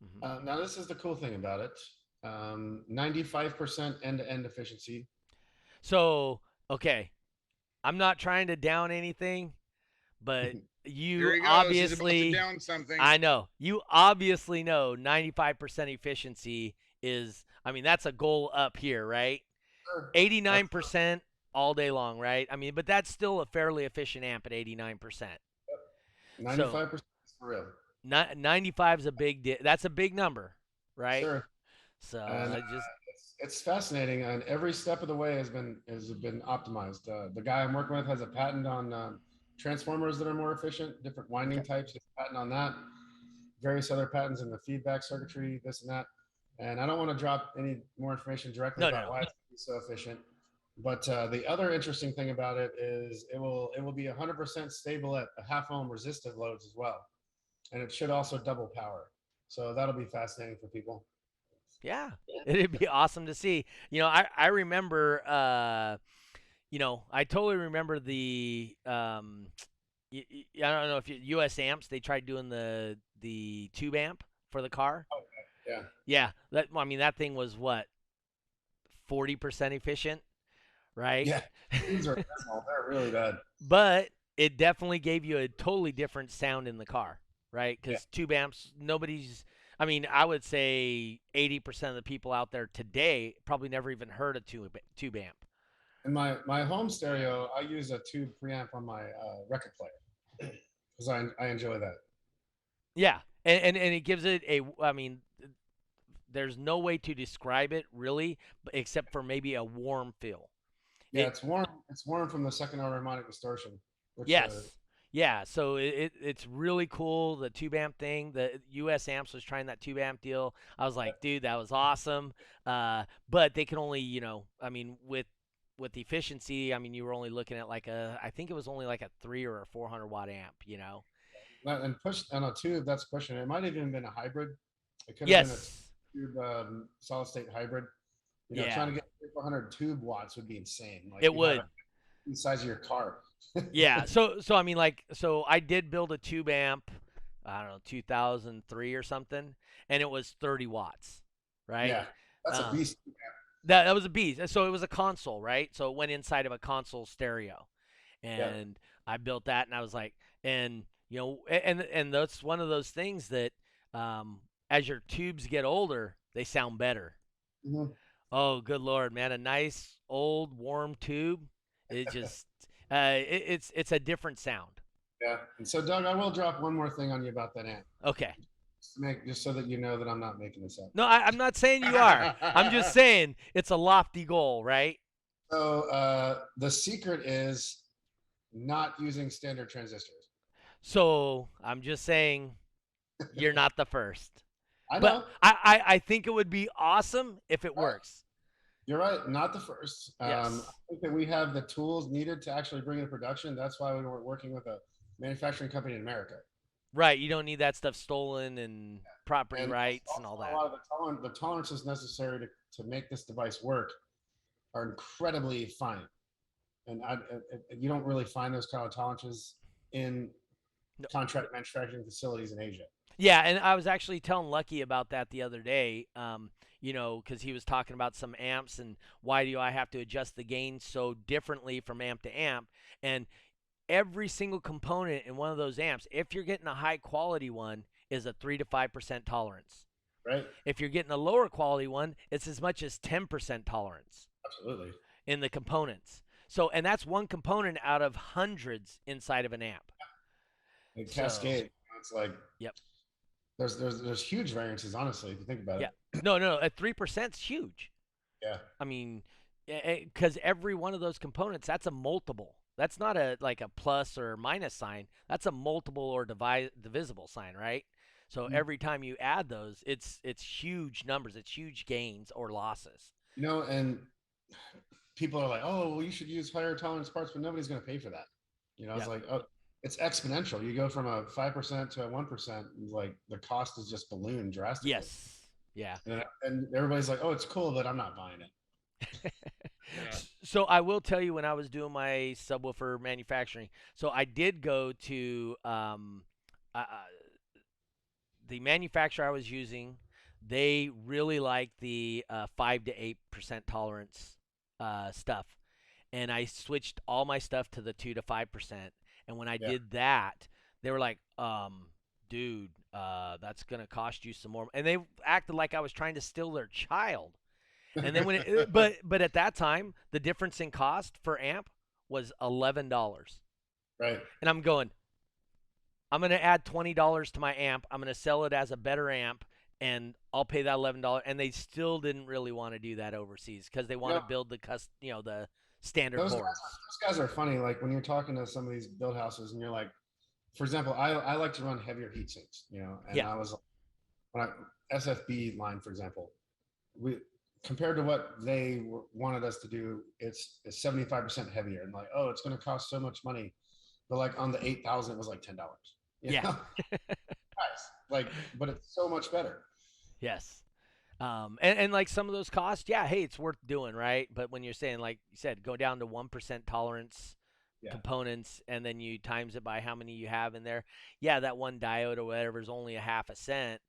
Mm-hmm. Now this is the cool thing about it. 95% end-to-end efficiency. So, okay, I'm not trying to down anything, but you obviously down something. I know. You obviously know 95% efficiency is, I mean, that's a goal up here, right? Sure. 89% all day long, right? I mean, but that's still a fairly efficient amp at 89%. 95% is for real. 95 is a that's a big number, right? Sure. So And, it's fascinating, and every step of the way has been optimized. The guy I'm working with has a patent on transformers that are more efficient, different winding types. He has a patent on that. Various other patents in the feedback circuitry, this and that. And I don't want to drop any more information directly about why it's so efficient. But the other interesting thing about it is it will be 100% stable at a 0.5 ohm resistive loads as well, and it should also double power. So that'll be fascinating for people. Yeah, it'd be awesome to see. I remember, I totally remember the, I don't know if US Amps, they tried doing the tube amp for the car. Oh, yeah. Yeah, that thing was what, 40% efficient, right? Yeah, they're really bad. But it definitely gave you a totally different sound in the car, right? Because tube amps, I would say 80% of the people out there today probably never even heard a tube amp. In my home stereo, I use a tube preamp on my record player because I enjoy that. Yeah, and it gives it there's no way to describe it really, except for maybe a warm feel. Yeah, it's warm. It's warm from the second order harmonic distortion. Yes. Yeah, so it's really cool, the tube amp thing. The US Amps was trying that tube amp deal. I was like, dude, that was awesome. But they can only, with with efficiency, I mean, you were only looking at I think it was only like a 3 or a 400 watt amp, you know. And push on a tube that's pushing it. It might have even been a hybrid. It could have been a Yes. tube solid state hybrid. Yeah. Trying to get 400 tube watts would be insane. Like It you'd would. have the size of your car. Yeah. So I mean, so I did build a tube amp, I don't know, 2003 or something, and it was 30 watts, right? Yeah, that's a beast. That was a beast. So it was a console, right? So it went inside of a console stereo, Yeah. and I built that, and I was like, and and that's one of those things that, as your tubes get older, they sound better. Mhm. Oh, good Lord, man! A nice old warm tube, it just, it's a different sound. Yeah. And so, Doug, I will drop one more thing on you about that amp, Okay. just so that you know that I'm not making this up. No, I'm not saying you are. I'm just saying it's a lofty goal, right? So the secret is not using standard transistors. So I'm just saying you're not the first. I know. But I think it would be awesome if it works. You're right. Not the first. Yes. I think that we have the tools needed to actually bring it to production. That's why we were working with a manufacturing company in America. Right. You don't need that stuff stolen and property And rights and all also that. A lot of the tolerances necessary to make this device work are incredibly fine. And you don't really find those kind of tolerances in contract manufacturing facilities in Asia. Yeah, and I was actually telling Lucky about that the other day. Because he was talking about some amps and why do I have to adjust the gain so differently from amp to amp? And every single component in one of those amps, if you're getting a high quality one, is a 3 to 5% tolerance. Right. If you're getting a lower quality one, it's as much as 10% tolerance. Absolutely. In the components. So, and that's one component out of hundreds inside of an amp. Like Cascade, it's like, yep. There's huge variances, honestly, if you think about it. No, at 3% is huge. Yeah. I mean, because every one of those components, that's a multiple. That's not like a plus or minus sign. That's a multiple or divisible sign, right? So every time you add those, it's huge numbers. It's huge gains or losses. And people are like, oh, well, you should use higher tolerance parts, but nobody's going to pay for that. It's like, oh, it's exponential. You go from a 5% to a 1%, like the cost is just ballooned drastically. Yes. Yeah. And everybody's like, oh, it's cool, but I'm not buying it. So I will tell you, when I was doing my subwoofer manufacturing, so I did go to the manufacturer I was using. They really liked the 5 to 8% tolerance stuff, and I switched all my stuff to the 2 to 5%. And when I did that, they were like, dude, that's going to cost you some more. And they acted like I was trying to steal their child. And then but at that time, the difference in cost for amp was $11. Right. And I'm going to add $20 to my amp. I'm going to sell it as a better amp, and I'll pay that $11. And they still didn't really want to do that overseas because they want to build the standard boards. Those guys are funny. Like when you're talking to some of these build houses, and you're like, for example, I like to run heavier heat sinks, and I was when SFB line, for example, compared to what they wanted us to do, it's 75% heavier, and like, oh, it's going to cost so much money, but like on the 8,000, it was like $10. Yeah. Nice. Like, but it's so much better. Yes. And like some of those costs, hey, it's worth doing, right? But when you're saying, like you said, go down to 1% tolerance components, and then you times it by how many you have in there. Yeah, that one diode or whatever is only a half a cent,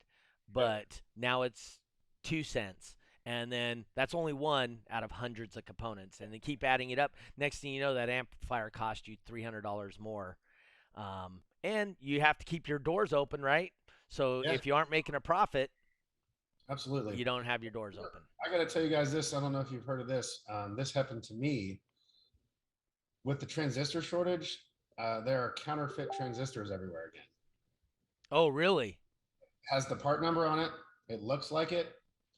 but now it's 2 cents. And then that's only one out of hundreds of components. And they keep adding it up. Next thing you know, that amplifier cost you $300 more. And you have to keep your doors open, right? So if you aren't making a profit, absolutely, you don't have your doors open. I got to tell you guys this. I don't know if you've heard of this. This happened to me with the transistor shortage. There are counterfeit transistors everywhere again. Oh, really? It has the part number on it. It looks like it.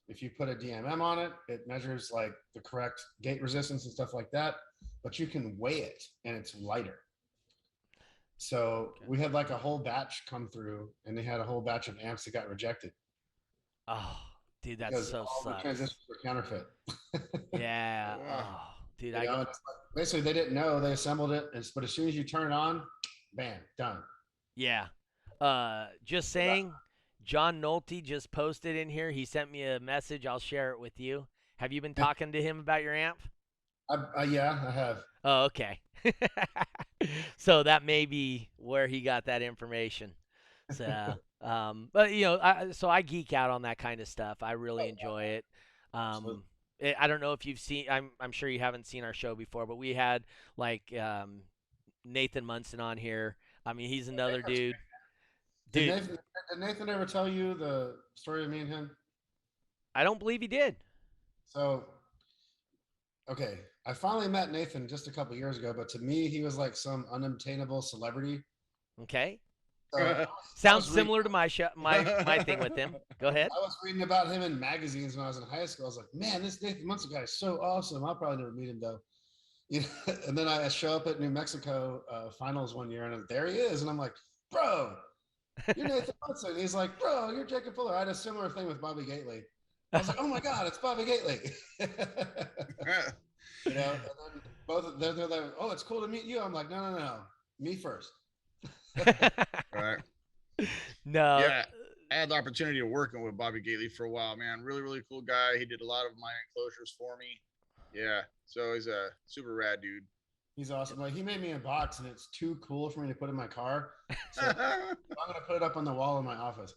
If you put a DMM on it, it measures like the correct gate resistance and stuff like that. But you can weigh it, and it's lighter. So we had like a whole batch come through, and they had a whole batch of amps that got rejected. Oh, dude, that's because so all sucks. the transistors were counterfeit. Yeah. Wow. Oh, dude. You know, it's like, basically they didn't know, they assembled it, but as soon as you turn it on, bam, done. Yeah. Just saying, John Nolte just posted in here. He sent me a message. I'll share it with you. Have you been talking to him about your amp? Yeah, I have. Oh, okay. So that may be where he got that information. So, but I geek out on that kind of stuff. I really enjoy it. I don't know if you've seen. I'm sure you haven't seen our show before, but we had like Nathan Munson on here. I mean, he's another dude. Did Nathan ever tell you the story of me and him? I don't believe he did. So, okay, I finally met Nathan just a couple years ago, but to me, he was like some unobtainable celebrity. Okay. So Sounds similar to my thing with him. Go ahead. I was reading about him in magazines when I was in high school. I was like, man, this Nathan Munson guy is so awesome. I'll probably never meet him though. You know, and then I show up at New Mexico finals one year, and there he is, and I'm like, bro, you're Nathan Munson. He's like, bro, you're Jacob Fuller. I had a similar thing with Bobby Gately. I was like, oh my god, it's Bobby Gately. You know, and then they're like, oh, it's cool to meet you. I'm like, no, me first. Right. No. Yeah, I had the opportunity of working with Bobby Gately for a while, man. Really, really cool guy. He did a lot of my enclosures for me. Yeah, so he's a super rad dude. He's awesome. Like, he made me a box, and it's too cool for me to put in my car. So I'm gonna put it up on the wall in my office.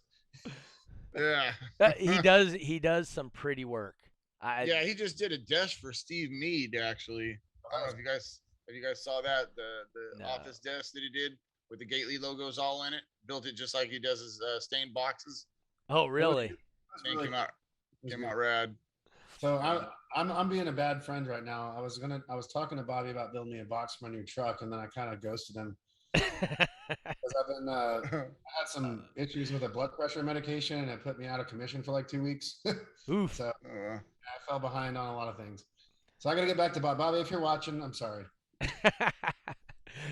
Yeah. He does some pretty work. Yeah, he just did a desk for Steve Mead, actually. I don't know if you guys saw that, the office desk that he did with the Gately logos all in it. Built it just like he does his stained boxes. Oh, really? Came out rad. So I'm being a bad friend right now. I was talking to Bobby about building me a box for my new truck, and then I kind of ghosted him because I had some issues with a blood pressure medication, and it put me out of commission for like 2 weeks. Oof. So I fell behind on a lot of things. So I got to get back to Bob. Bobby, if you're watching, I'm sorry.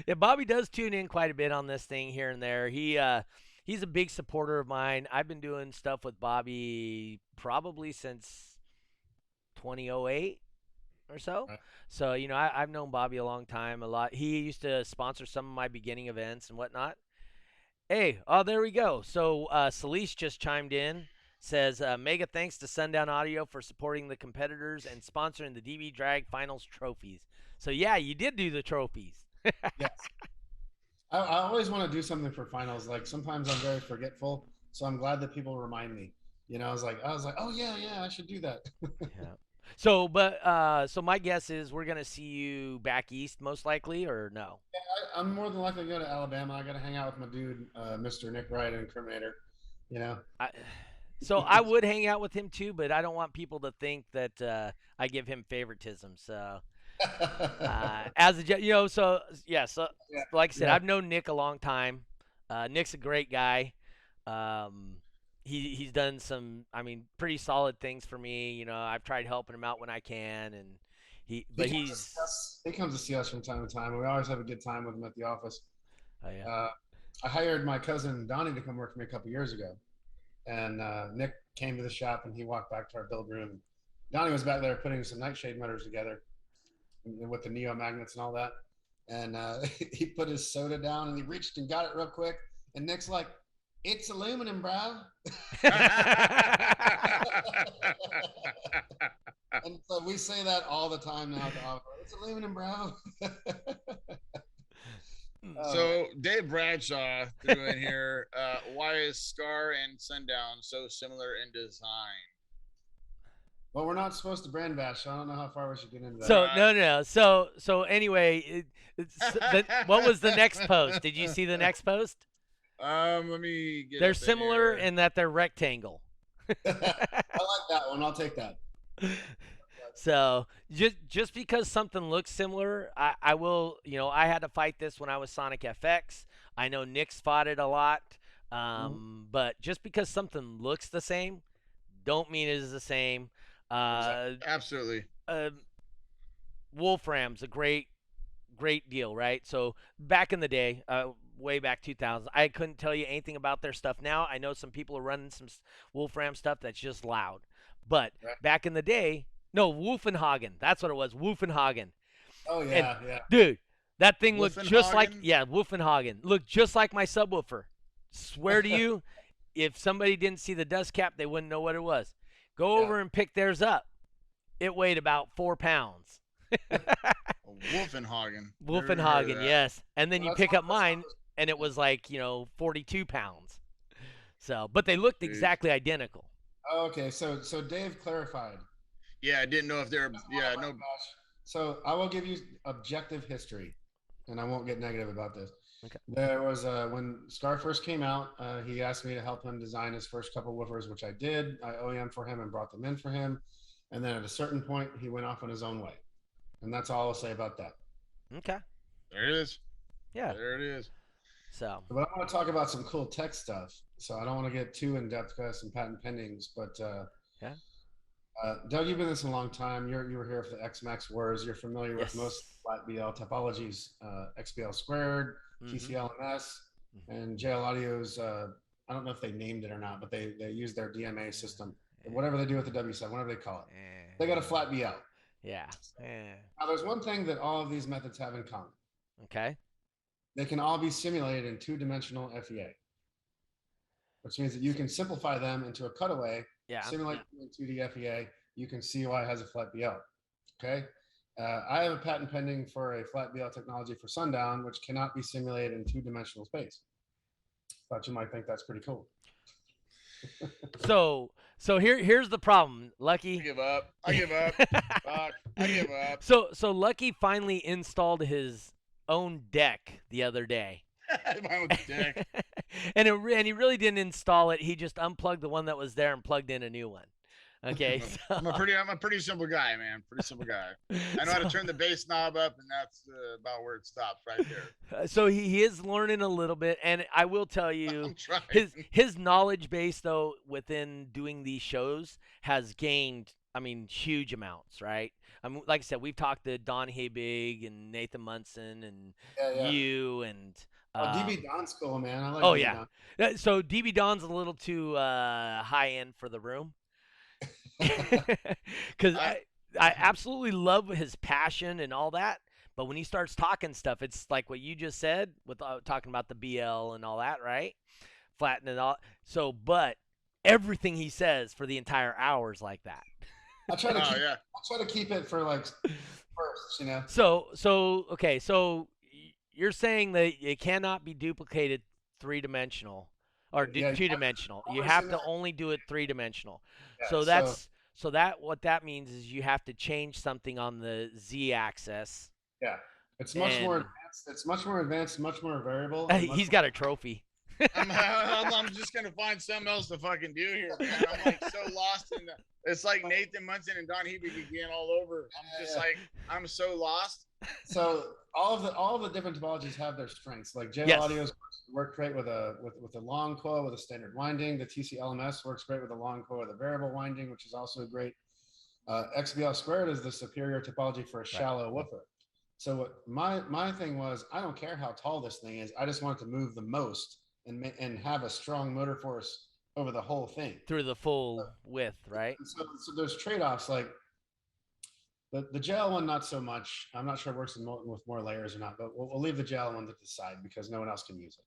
Yeah, Bobby does tune in quite a bit on this thing here and there. He's a big supporter of mine. I've been doing stuff with Bobby probably since 2008 or so. Right. So, I've known Bobby a long time, a lot. He used to sponsor some of my beginning events and whatnot. Hey, there we go. So, Celeste just chimed in, says, mega thanks to Sundown Audio for supporting the competitors and sponsoring the DB Drag Finals trophies. So, yeah, you did do the trophies. Yes. I always want to do something for finals. Like, sometimes I'm very forgetful, so I'm glad that people remind me. You know, I was like, oh yeah, I should do that. Yeah. So my guess is we're gonna see you back east most likely, or no? Yeah, I'm more than likely to go to Alabama. I got to hang out with my dude, Mr. Nick Wright, Incriminator. You know. So I would hang out with him too, but I don't want people to think that I give him favoritism. So. So like I said, I've known Nick a long time. Nick's a great guy. He's done some, pretty solid things for me. You know, I've tried helping him out when I can, and he comes to see us from time to time. We always have a good time with him at the office. Oh yeah. I hired my cousin Donnie to come work for me a couple years ago, and Nick came to the shop and he walked back to our build room. Donnie was back there putting some nightshade motors together with the neo magnets and all that, and he put his soda down and he reached and got it real quick, and Nick's like, "It's aluminum, bro." And so we say that all the time now. It's aluminum, bro. So Dave Bradshaw threw in here, why is Scar and Sundown so similar in design? Well, we're not supposed to brand bash, so I don't know how far we should get into that. So no. So anyway, what was the next post? Did you see the next post? Let me get. They're similar in that they're rectangle. I like that one. I'll take that. So just because something looks similar, I will. I had to fight this when I was Sonic FX. I know Nick's fought it a lot. But just because something looks the same, don't mean it is the same. Absolutely. Wolfram's a great deal, right? So back in the day, way back 2000, I couldn't tell you anything about their stuff. Now I know some people are running some Wolfram stuff that's just loud, but back in the day, no, Wolfenhagen, that's what it was, Wolfenhagen. Oh And yeah. dude, that thing looked just like Wolfenhagen? Wolfenhagen. Looked just like my subwoofer. Swear to you, if somebody didn't see the dust cap, they wouldn't know what it was. Go over and pick theirs up. It weighed about 4 pounds. Wolfenhagen. Wolfenhagen, yes. And then Well, you that's pick up what- mine, and it was like 42 pounds. So, but they looked Jeez. exactly identical. Okay, so Dave clarified. Yeah, I didn't know if they're. Yeah, Oh my no. gosh. So I will give you objective history, and I won't get negative about this. Okay. There was when Scar first came out, he asked me to help him design his first couple woofers, which I did. I OEM for him and brought them in for him, and then at a certain point, he went off on his own way, and that's all I'll say about that. Okay. There it is. Yeah. There it is. So, But I want to talk about some cool tech stuff. So I don't want to get too in depth because some patent pendings. But yeah. Doug, you've been in this a long time. You were here for the XMAX wars. You're familiar Yes. with most flat BL topologies, XBL squared, Mhm. TCLMS, and JL Audio's. I don't know if they named it or not, but they use their DMA system. Whatever they do with the W7, whatever they call it. They got a flat BL. Yeah. Now, there's one thing that all of these methods have in common. Okay. They can all be simulated in two-dimensional FEA, which means that you can simplify them into a cutaway, Yeah. simulate them in 2D FEA. You can see why it has a flat BL. Okay. I have a patent pending for a flat BL technology for Sundown, which cannot be simulated in two-dimensional space. Thought you might think that's pretty cool. So here's the problem, I Lucky. give up. I give up. Fuck. I give up. So Lucky finally installed his own deck the other day. Mine was the deck. and he really didn't install it. He just unplugged the one that was there and plugged in a new one. Okay. So, I'm a pretty simple guy, man. Pretty simple guy. I know how to turn the bass knob up, and that's about where it stops, right there. so he is learning a little bit, and I will tell you, I'm trying. his knowledge base though within doing these shows has gained, I mean, huge amounts, right? I mean, like I said, we've talked to Don Haybig and Nathan Munson and Yeah. you and DB Don's cool, man. I like oh, DB yeah. Don. So DB Don's a little too high end for the room. Because I absolutely love his passion and all that, but when he starts talking stuff, it's like what you just said with talking about the BL and all that, right? Flatten it all. So, but everything he says for the entire hour is like that. I try to Oh, keep, yeah. I try to keep it for like first, you know. So okay, so you're saying that it cannot be duplicated three-dimensional or Yeah, two-dimensional. You always have in to that- only do it three-dimensional. Yeah, So that's so that what that means is you have to change something on the z-axis. yeah. It's much more And- advanced. It's much more advanced, much more variable. He's got a trophy. I'm just gonna find something else to fucking do here, man. I'm like so lost in the. It's like Nathan Munson and Don Hebig again all over. I'm just Yeah. like I'm so lost. So all of the different topologies have their strengths. Like JL Yes. Audio's work great with a long coil with a standard winding. The TC LMS works great with a long coil with a variable winding, which is also great. XBL squared is the superior topology for a shallow woofer. So what my thing was, I don't care how tall this thing is. I just want it to move the most and have a strong motor force over the whole thing. Through the full width, right? So there's trade-offs like the gel one, not so much. I'm not sure it works with more layers or not, but we'll leave the gel one to the side because no one else can use it.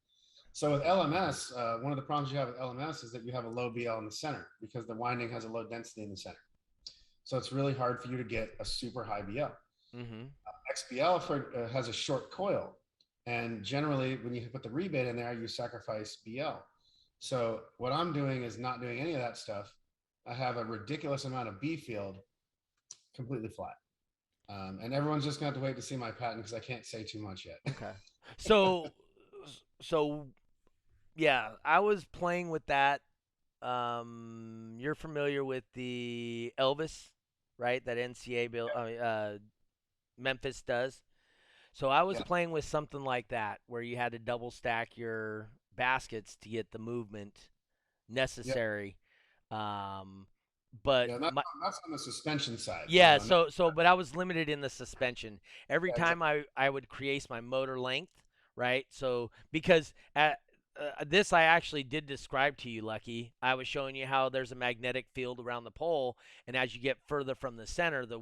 So with LMS, one of the problems you have with LMS is that you have a low BL in the center because the winding has a low density in the center. So it's really hard for you to get a super high BL. Mm-hmm. XBL has a short coil. And generally, when you put the rebate in there, you sacrifice BL. So what I'm doing is not doing any of that stuff. I have a ridiculous amount of B field completely flat. And everyone's just going to have to wait to see my patent because I can't say too much yet. Okay. So yeah, I was playing with that. You're familiar with the Elvis, right? That NCA build, Memphis does. So I was playing with something like that, where you had to double stack your baskets to get the movement necessary. But that's on the suspension side. yeah, but I was limited in the suspension. Every Yeah, time I would create my motor length, right? So because this I actually did describe to you, Lucky. I was showing you how there's a magnetic field around the pole, and as you get further from the center, the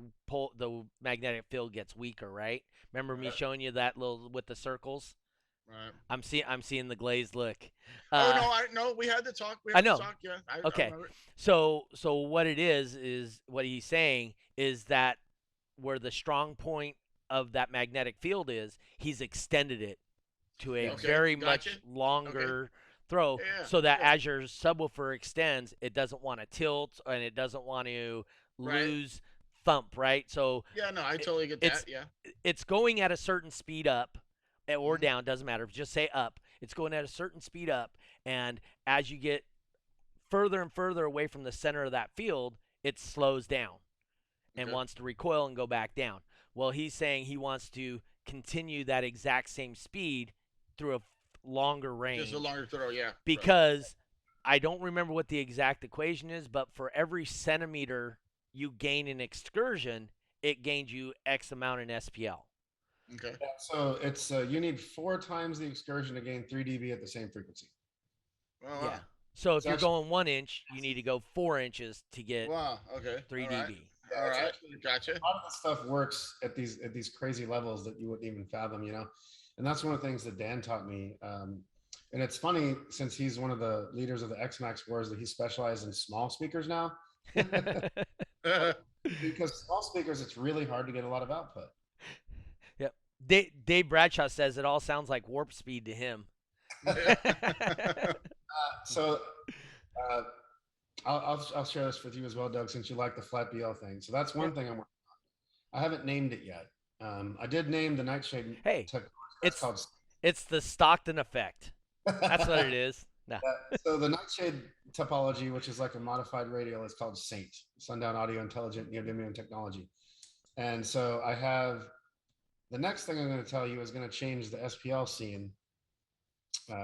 magnetic field gets weaker, right? Remember me Right. showing you that little with the circles? Right. I'm seeing the glazed look. Oh Uh, no, I no. We had to talk. We I had to know. talk. Yeah, I Okay. remember. So what it is what he's saying is that where the strong point of that magnetic field is, he's extended it to a Yeah, okay, very gotcha. much Okay. longer throw Yeah, so that yeah. as your subwoofer extends, it doesn't want to tilt and it doesn't want to Right. lose thump, right? So Yeah, no, I it, totally get that. it's Yeah. it's going at a certain speed up or Mhm. down, doesn't matter. Just say up. It's going at a certain speed up, and as you get further and further away from the center of that field, it slows down and Okay. wants to recoil and go back down. Well, he's saying he wants to continue that exact same speed through a longer Just a range longer throw. Yeah. Right. because I don't remember what the exact equation is, but for every centimeter you gain in excursion, it gains you X amount in SPL. Okay. Yeah, so it's you need 4 times the excursion to gain 3 dB at the same frequency. Oh Yeah. wow. So if It's you're actually going 1 inch, you need to go 4 inches to get Wow. Okay. 3 All right. dB. yeah, All it's right. actually Gotcha. a lot of this stuff works at these crazy levels that you wouldn't even fathom, you know. And that's one of the things that Dan taught me. And it's funny since he's one of the leaders of the X-Max Wars that he specializes in small speakers now. Because small speakers, it's really hard to get a lot of output. Yep. Dave Bradshaw says it all sounds like warp speed to him. So uh, I'll share this with you as well, Doug, since you like the flat BL thing. So that's one Yep. thing I'm working on. I haven't named it yet. I did name the Nightshade Hey, technology. That's it's called. it's the Stockton effect. That's what it is. No. So the Nightshade topology, which is like a modified radial, is called Saint, Sundown Audio Intelligent Neodymium Technology. And so I have the next thing I'm going to tell you is going to change the SPL scene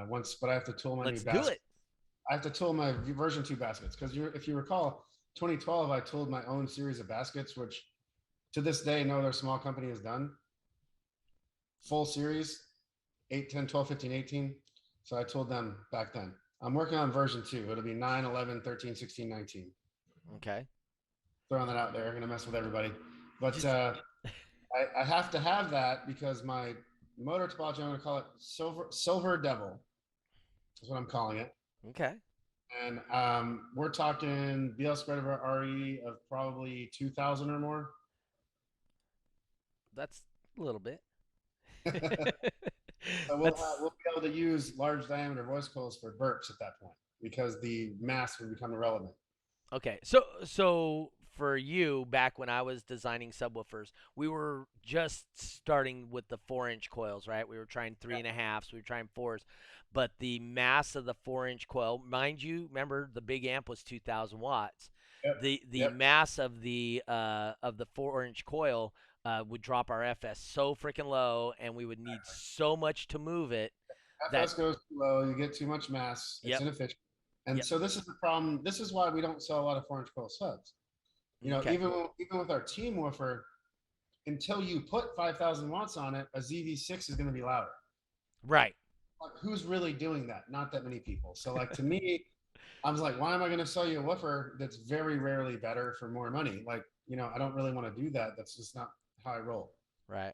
once, but I have to tool my Let's new do basket. it. I have to tool my version 2 baskets because if you recall, 2012 I tooled my own series of baskets, which to this day no other small company has done. Full series, 8, 10, 12, 15, 18. So I told them back then. I'm working on version 2. It'll be 9, 11, 13, 16, 19. Okay. Throwing that out there. I'm going to mess with everybody. But Just I have to have that because my motor topology, I'm going to call it Silver Devil, is what I'm calling it. okay. And we're talking BL squared over RE of probably 2,000 or more. That's a little bit. So That's we'll be able to use large diameter voice coils for burps at that point because the mass would become irrelevant. okay. So for you, back when I was designing subwoofers, we were just starting with the 4 inch coils, right? We were trying 3.5s, we were trying 4s, but the mass of the 4 inch coil, mind you, remember the big amp was 2,000 watts. Yep. The mass of the 4 inch coil would drop our FS so freaking low, and we would need so much to move it. FS goes too low, you get too much mass, it's Yep. inefficient. And Yep. so this is the problem. This is why we don't sell a lot of 4-inch coil subs. You know, Okay. even with our team woofer, until you put 5,000 watts on it, a ZV6 is going to be louder. Right. Like, who's really doing that? Not that many people. So like to me, I was like, why am I going to sell you a woofer that's very rarely better for more money? Like, you know, I don't really want to do that. That's just not how I roll. Right.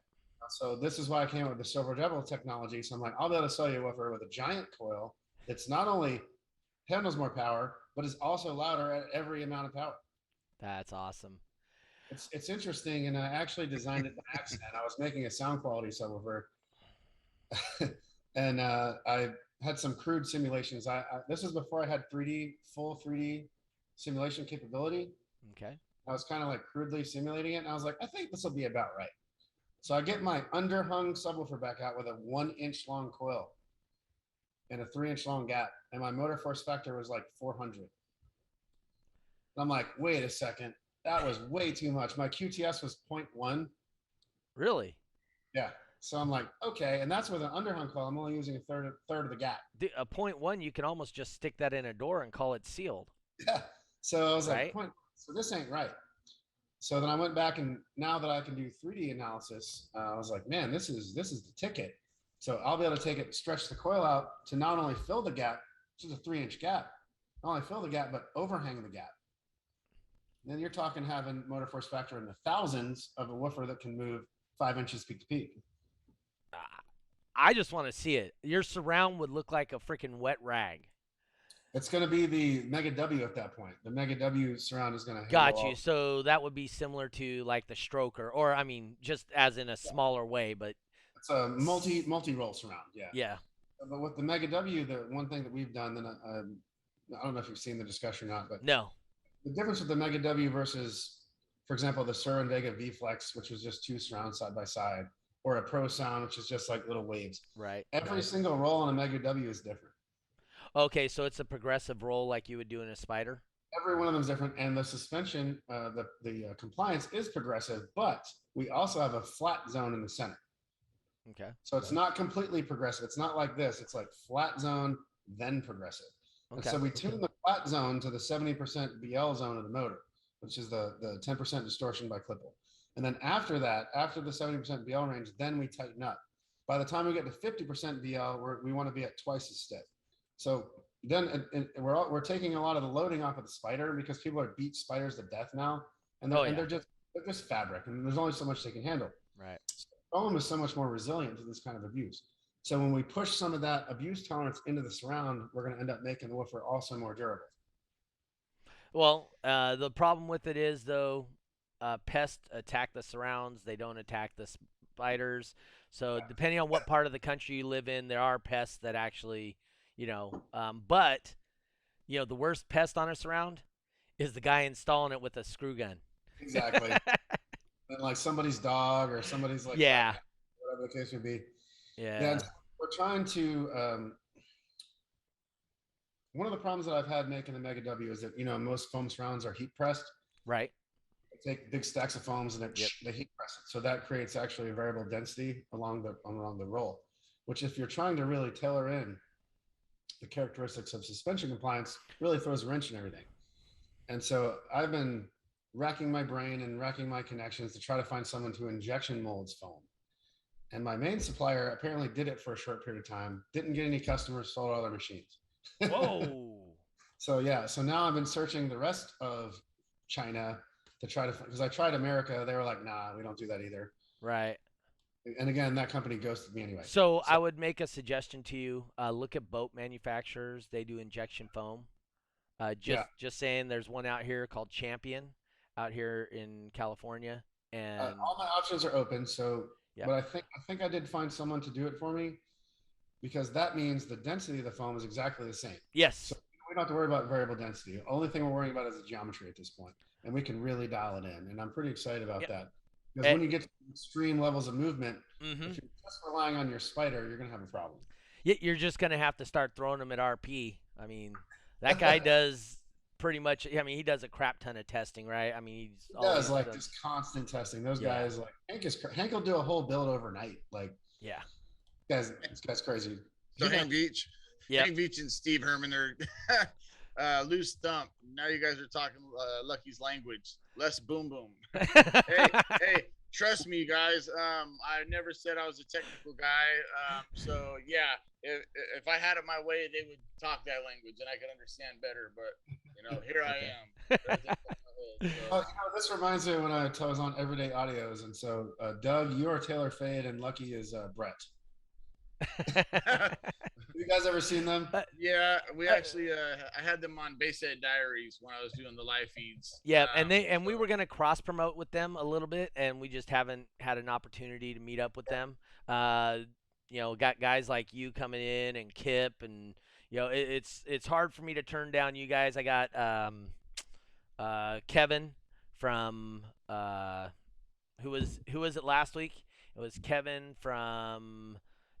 So this is why I came up with the Silver Devil technology. So I'm like, I'll be able to sell you a woofer with a giant coil that's not only handles more power, but is also louder at every amount of power. That's awesome. It's interesting, and I actually designed it by accident. I was making a sound quality subwoofer, and I had some crude simulations. This was before I had full 3D simulation capability. Okay. I was kind of like crudely simulating it, and I was like, I think this will be about right. So I get my underhung subwoofer back out with a 1-inch long coil and a 3-inch long gap, and my motor force factor was like 400. And I'm like, wait a second, that was way too much. My QTS was 0.1. Really? Yeah. So I'm like, okay, and that's with an underhung coil. I'm only using a third of the gap. A 0.1, you can almost just stick that in a door and call it sealed. Yeah. So I was Right. like, so this ain't right. So then I went back, and now that I can do 3D analysis, I was like, man, this is the ticket. So I'll be able to take it, stretch the coil out to not only fill the gap, which is a 3-inch gap, not only fill the gap, but overhang the gap. Then you're talking having motor force factor in the thousands of a woofer that can move 5 inches peak to peak. I just want to see it. Your surround would look like a freaking wet rag. It's going to be the Mega W at that point. The Mega W surround is going to Got you. So that would be similar to like the Stroker, or I mean, just as in a smaller way, but it's a multi-roll surround. Yeah. Yeah. But with the Mega W, the one thing that we've done, and I don't know if you've seen the discussion or not, but No. the difference with the Mega W versus, for example, the Sur and Vega V Flex, which was just 2 surrounds side by side, or a Pro Sound, which is just like little waves. Right. Every single roll on a Mega W is different. Okay, so it's a progressive roll like you would do in a Spider. Every one of them is different, and the suspension, the compliance is progressive, but we also have a flat zone in the center. Okay. So it's not completely progressive. It's not like this. It's like flat zone, then progressive. Okay. And so we tune the flat zone to the 70% BL zone of the motor, which is the 10% distortion by Klippel. And then after that, after the 70% BL range, then we tighten up. By the time we get to 50% BL, we want to be at twice as stiff. So then we're taking a lot of the loading off of the Spider because people are beat Spiders to death now, and they're just fabric, and there's only so much they can handle. Right. So foam is so much more resilient to this kind of abuse. So when we push some of that abuse tolerance into the surround, we're going to end up making the woofer also more durable. Well, the problem with it is though, pests attack the surrounds. They don't attack the Spiders. So depending on what part of the country you live in, there are pests that actually. But the worst pest on a surround is the guy installing it with a screw gun. Exactly. And like somebody's dog or somebody's like, yeah, whatever the case would be. Yeah. We're trying to. One of the problems that I've had making the Mega W is that most foam surrounds are heat pressed. Right. They take big stacks of foams and they heat press it, so that creates actually a variable density along the roll. Which, if you're trying to really tailor in the characteristics of suspension compliance, really throws a wrench in everything. And so I've been racking my brain and racking my connections to try to find someone who injection molds foam. And my main supplier apparently did it for a short period of time, didn't get any customers, sold all their machines. Whoa. So now I've been searching the rest of China to try to, because I tried America, they were like, nah, we don't do that either. Right. And again, that company ghosted me anyway. So I would make a suggestion to you. Look at boat manufacturers. They do injection foam. Just saying, there's one out here called Champion out here in California. And all my options are open. So, yeah. But I think I did find someone to do it for me, because that means the density of the foam is exactly the same. Yes. So we don't have to worry about variable density. The only thing we're worrying about is the geometry at this point, and we can really dial it in. And I'm pretty excited about that. Because when you get to extreme levels of movement, if you're just relying on your Spider, you're going to have a problem. You're just going to have to start throwing them at RP. I mean, that guy does pretty much. I mean, he does a crap ton of testing, right? I mean, he does like just constant testing. Those guys, like Hank will do a whole build overnight. Like, this guy's crazy. So Hank Veach, Yep. Hank Veach and Steve Herman are loose thump. Now you guys are talking Lucky's language. Less boom boom. hey, trust me, guys. I never said I was a technical guy. So yeah, if I had it my way, they would talk that language and I could understand better. But here I am. So. This reminds me of when I was on Everyday Audios, and so Doug, you are Taylor Fade, and Lucky is Brett. Have you guys ever seen them? Yeah, we actually I had them on Basehead Diaries when I was doing the live feeds. Yeah, and we were gonna cross promote with them a little bit, and we just haven't had an opportunity to meet up with them. Got guys like you coming in and Kip, and it's hard for me to turn down you guys. I got Kevin from who was it last week? It was Kevin from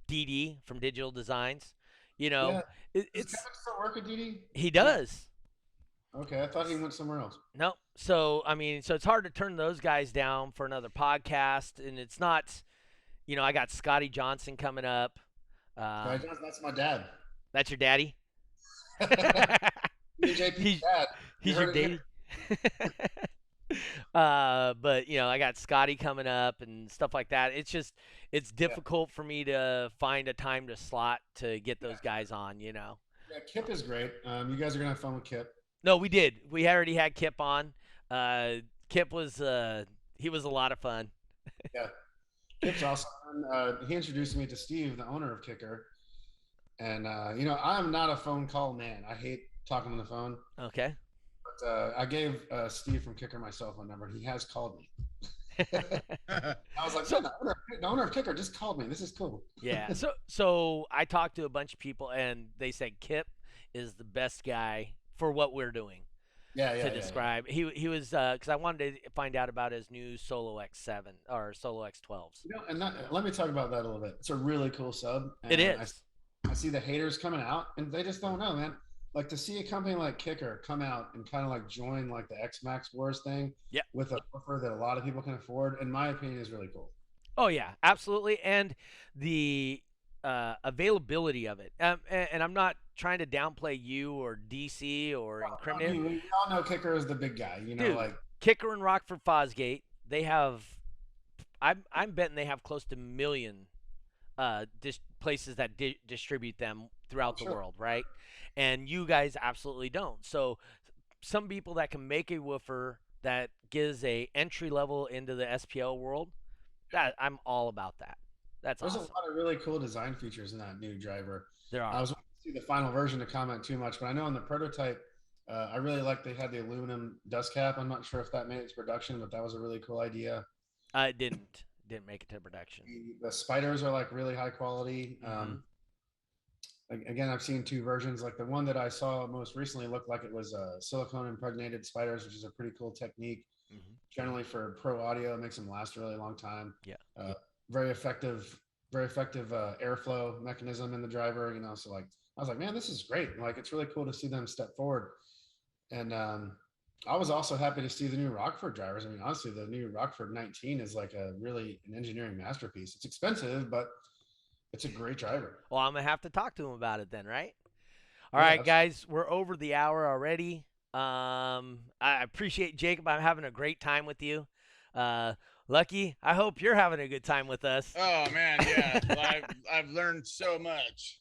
DD from Digital Designs. It's Does Kevin still work at DD? He does. Okay, I thought he went somewhere else. No, so it's hard to turn those guys down for another podcast, and it's not. I got Scotty Johnson coming up. Scotty Johnson, that's my dad. That's your daddy. JP's dad. He's your daddy. But I got Scotty coming up and stuff like that. It's difficult for me to find a time to slot to get those guys on. Yeah, Kip is great. You guys are gonna have fun with Kip. No, we did. We already had Kip on. Uh, Kip was he was a lot of fun. Yeah, Kip's awesome. He introduced me to Steve, the owner of Kicker, and I'm not a phone call man. I hate talking on the phone. Okay. But I gave Steve from Kicker my cell phone number, and he has called me. I was like, So- "Man, the owner of Kicker just called me. This is cool." Yeah. So I talked to a bunch of people and they said Kip is the best guy for what we're doing to describe. He was because I wanted to find out about his new Solo X7 or Solo X12s. Let me talk about that a little bit. It's a really cool sub. It and is. I see the haters coming out, and they just don't know, man. Like to see a company like Kicker come out and kind of like join like the X Max Wars thing, Yeah. with a offer that a lot of people can afford. In my opinion, is really cool. Oh yeah, absolutely, and the availability of it. And I'm not trying to downplay you or DC or incriminate. We all know Kicker is the big guy. Dude, like Kicker and Rockford Fosgate, they have. I'm betting they have close to a million places that distribute them throughout the world, right? And you guys absolutely don't. So some people that can make a woofer that gives a entry level into the SPL world, that I'm all about that. That's There's awesome. a lot of really cool design features in that new driver. There are. I was waiting to see the final version to comment too much, but I know on the prototype, I really like they had the aluminum dust cap. I'm not sure if that made it to production, but that was a really cool idea. It didn't make it to production. The spiders are like really high quality. Again, I've seen two versions. Like the one that I saw most recently looked like it was silicone impregnated spiders, which is a pretty cool technique. Generally for pro audio, it makes them last a really long time. Yeah. Very effective airflow mechanism in the driver. So like I was like, man, this is great. Like it's really cool to see them step forward. And I was also happy to see the new Rockford drivers. I mean, honestly, the new Rockford 19 is like an engineering masterpiece. It's expensive, but it's a great driver. Well, I'm gonna have to talk to him about it then, right? All right, guys, we're over the hour already. I appreciate Jacob. I'm having a great time with you. Lucky, I hope you're having a good time with us. Oh man, yeah. Well, I've learned so much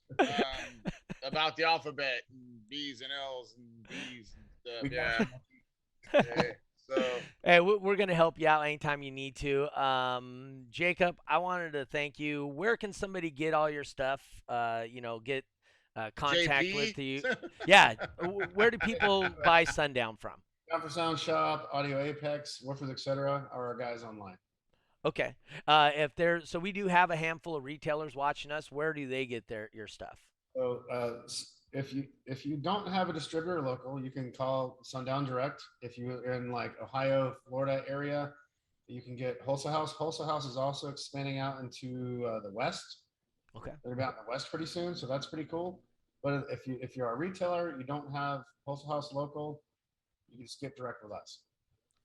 about the alphabet and B's and L's and B's and stuff. Yeah. Okay, so hey, we're gonna help you out anytime you need to. Jacob, I wanted to thank you. Where can somebody get all your stuff? Get contact JP? with you. Yeah. Where do people buy Sundown from? Down for Sound Shop, Audio Apex, Woofers, etc. are our guys online. Okay. So we do have a handful of retailers watching us. Where do they get your stuff? So if you don't have a distributor local, you can call Sundown Direct. If you're in like Ohio, Florida area, you can get Wholesale House. Wholesale House is also expanding out into the West. Okay. They're about in the West pretty soon, so that's pretty cool. But if you're a retailer, you don't have Wholesale House local, you can just get direct with us.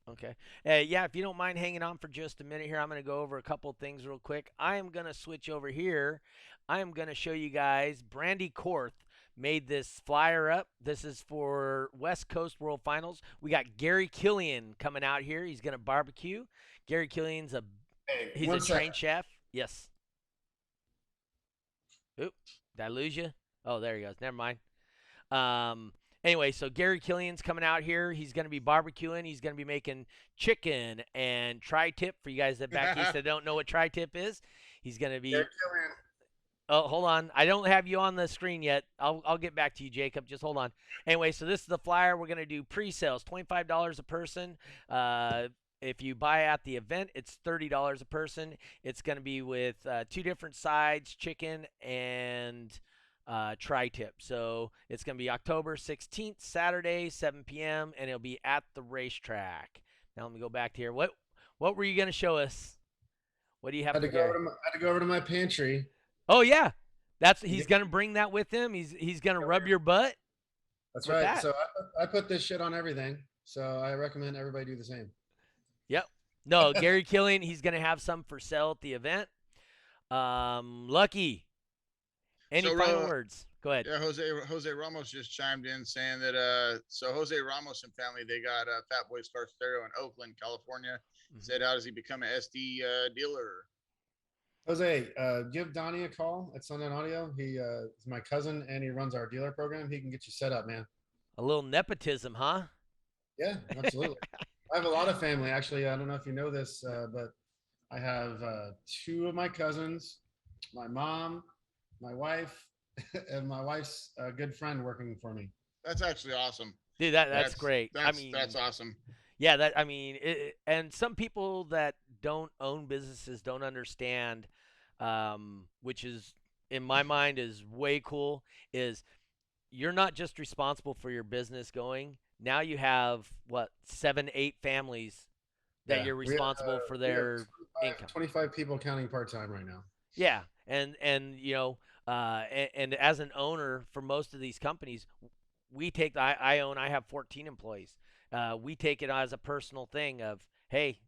Okay. Yeah, if you don't mind hanging on for just a minute here, I'm going to go over a couple things real quick. I am going to switch over here. I am going to show you guys Brandy Korth made this flyer up. This is for West Coast World Finals. We got Gary Killian coming out here. He's going to barbecue. Gary Killian's he's a trained chef. Yes. Oop, did I lose you? Oh, there he goes. Never mind. Anyway, so Gary Killian's coming out here. He's going to be barbecuing. He's going to be making chicken and tri-tip for you guys that back east that don't know what tri-tip is. He's going to be. Oh, hold on. I don't have you on the screen yet. I'll get back to you, Jacob. Just hold on. Anyway, so this is the flyer. We're going to do pre-sales, $25 a person. If you buy at the event, it's $30 a person. It's going to be with two different sides, chicken and tri-tip. So it's going to be October 16th, Saturday, 7 p.m., and it'll be at the racetrack. Now let me go back to here. What were you going to show us? What do you have? I had to go over to my pantry. Oh yeah, he's going to bring that with him. He's going to rub your butt. That's right. That. So I put this shit on everything. So I recommend everybody do the same. Yep. No, Gary Killian, he's going to have some for sale at the event. Lucky. Any final words? Go ahead. Yeah, Jose Ramos just chimed in saying that so Jose Ramos and family, they got Fat Boys Car Stereo in Oakland, California. Said how does he become an SD dealer? Jose, give Donnie a call at Sundown Audio. He is my cousin and he runs our dealer program. He can get you set up, man. A little nepotism, huh? Yeah, absolutely. I have a lot of family. Actually, I don't know if you know this, but I have two of my cousins, my mom, my wife, and my wife's good friend working for me. That's actually awesome. Dude, that's great. I mean, that's awesome. Yeah, and some people that don't own businesses don't understand, which is in my mind is way cool. Is you're not just responsible for your business going. Now you have what 7, 8 families that Yeah, you're responsible for their 25, income. 25 people counting part-time right now. Yeah, and and as an owner for most of these companies, we take I have 14 employees. We take it as a personal thing of, hey,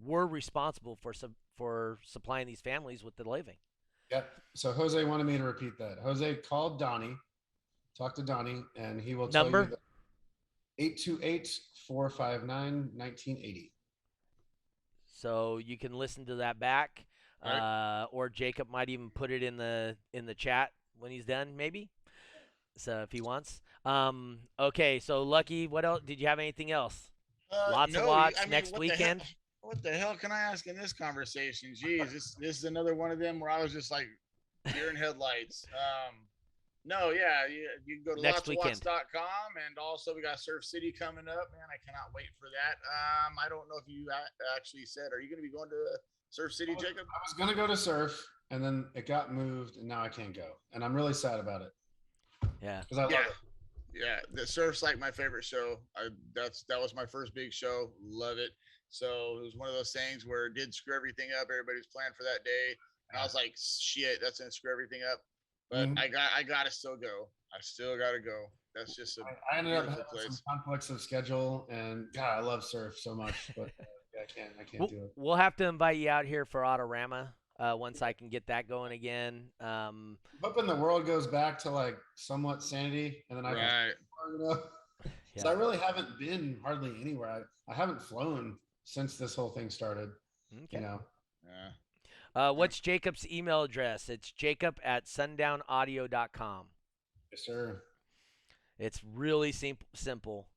we're responsible for supplying these families with the living. Yep. So Jose wanted me to repeat that. Jose called Donnie, talk to Donnie, and he will tell you that 828-459-1980. So you can listen to that back, or Jacob might even put it in the chat when he's done, maybe. So if he wants. Okay, so Lucky, what else? Did you have anything else? Lots of watts next weekend. What the hell can I ask in this conversation? Jeez, this is another one of them where I was just like deer in headlights. No, yeah, you can go to lotsofwatts.com, and also we got Surf City coming up. Man, I cannot wait for that. I don't know if you actually said, are you going to be going to Surf City, Jacob? I was going to go to Surf, and then it got moved, and now I can't go, and I'm really sad about it. Yeah, because I love it. Yeah, the Surf's like my favorite show. That was my first big show. Love it. So it was one of those things where it did screw everything up. Everybody's planned for that day, and I was like, shit, that's gonna screw everything up. But I gotta still go. I still gotta go. That's just I ended up having some conflicts of schedule, and God, I love Surf so much, but I can't do it. We'll have to invite you out here for Autorama once I can get that going again. I'm hoping the world goes back to like somewhat sanity, and then I can, So I really haven't been hardly anywhere. I haven't flown since this whole thing started. Okay. Yeah. What's Jacob's email address? It's jacob@sundownaudio.com. Yes, sir. It's really simple.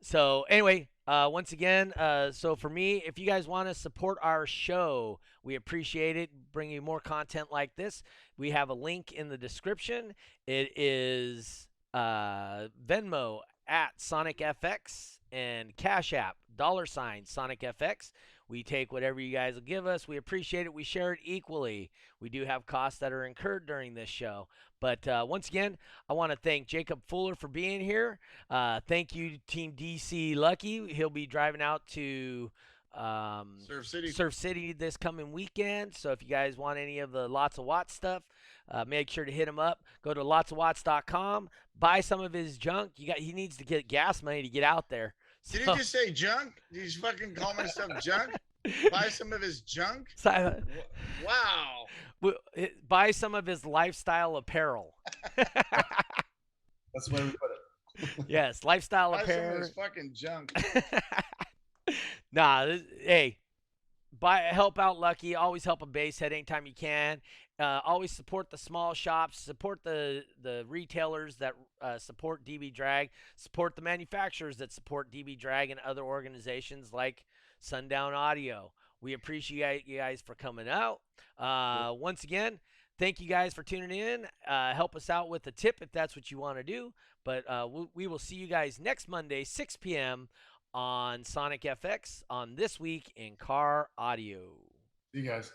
So anyway, once again, so for me, if you guys want to support our show, we appreciate it. Bring you more content like this. We have a link in the description. It is Venmo @SonicFX and Cash App $SonicFX. We take whatever you guys will give us. We appreciate it. We share it equally. We do have costs that are incurred during this show. But once again, I want to thank Jacob Fuller for being here. Thank you, Team DC Lucky. He'll be driving out to Surf City this coming weekend. So if you guys want any of the Lots of Watts stuff, make sure to hit him up. Go to lotsofwatts.com. Buy some of his junk. He needs to get gas money to get out there. So, did he just say junk? Did he fucking call my stuff junk? Buy some of his junk? Wow. Buy some of his lifestyle apparel. That's where we put it. Yes, lifestyle Buy apparel. some of his fucking junk. Hey, help out Lucky. Always help a basehead anytime you can. Always support the small shops. Support the retailers that support DB Drag. Support the manufacturers that support DB Drag and other organizations like Sundown Audio. We appreciate you guys for coming out. Once again, thank you guys for tuning in. Help us out with a tip if that's what you want to do. But we will see you guys next Monday, 6 p.m. on Sonic FX on This Week in Car Audio. See you guys.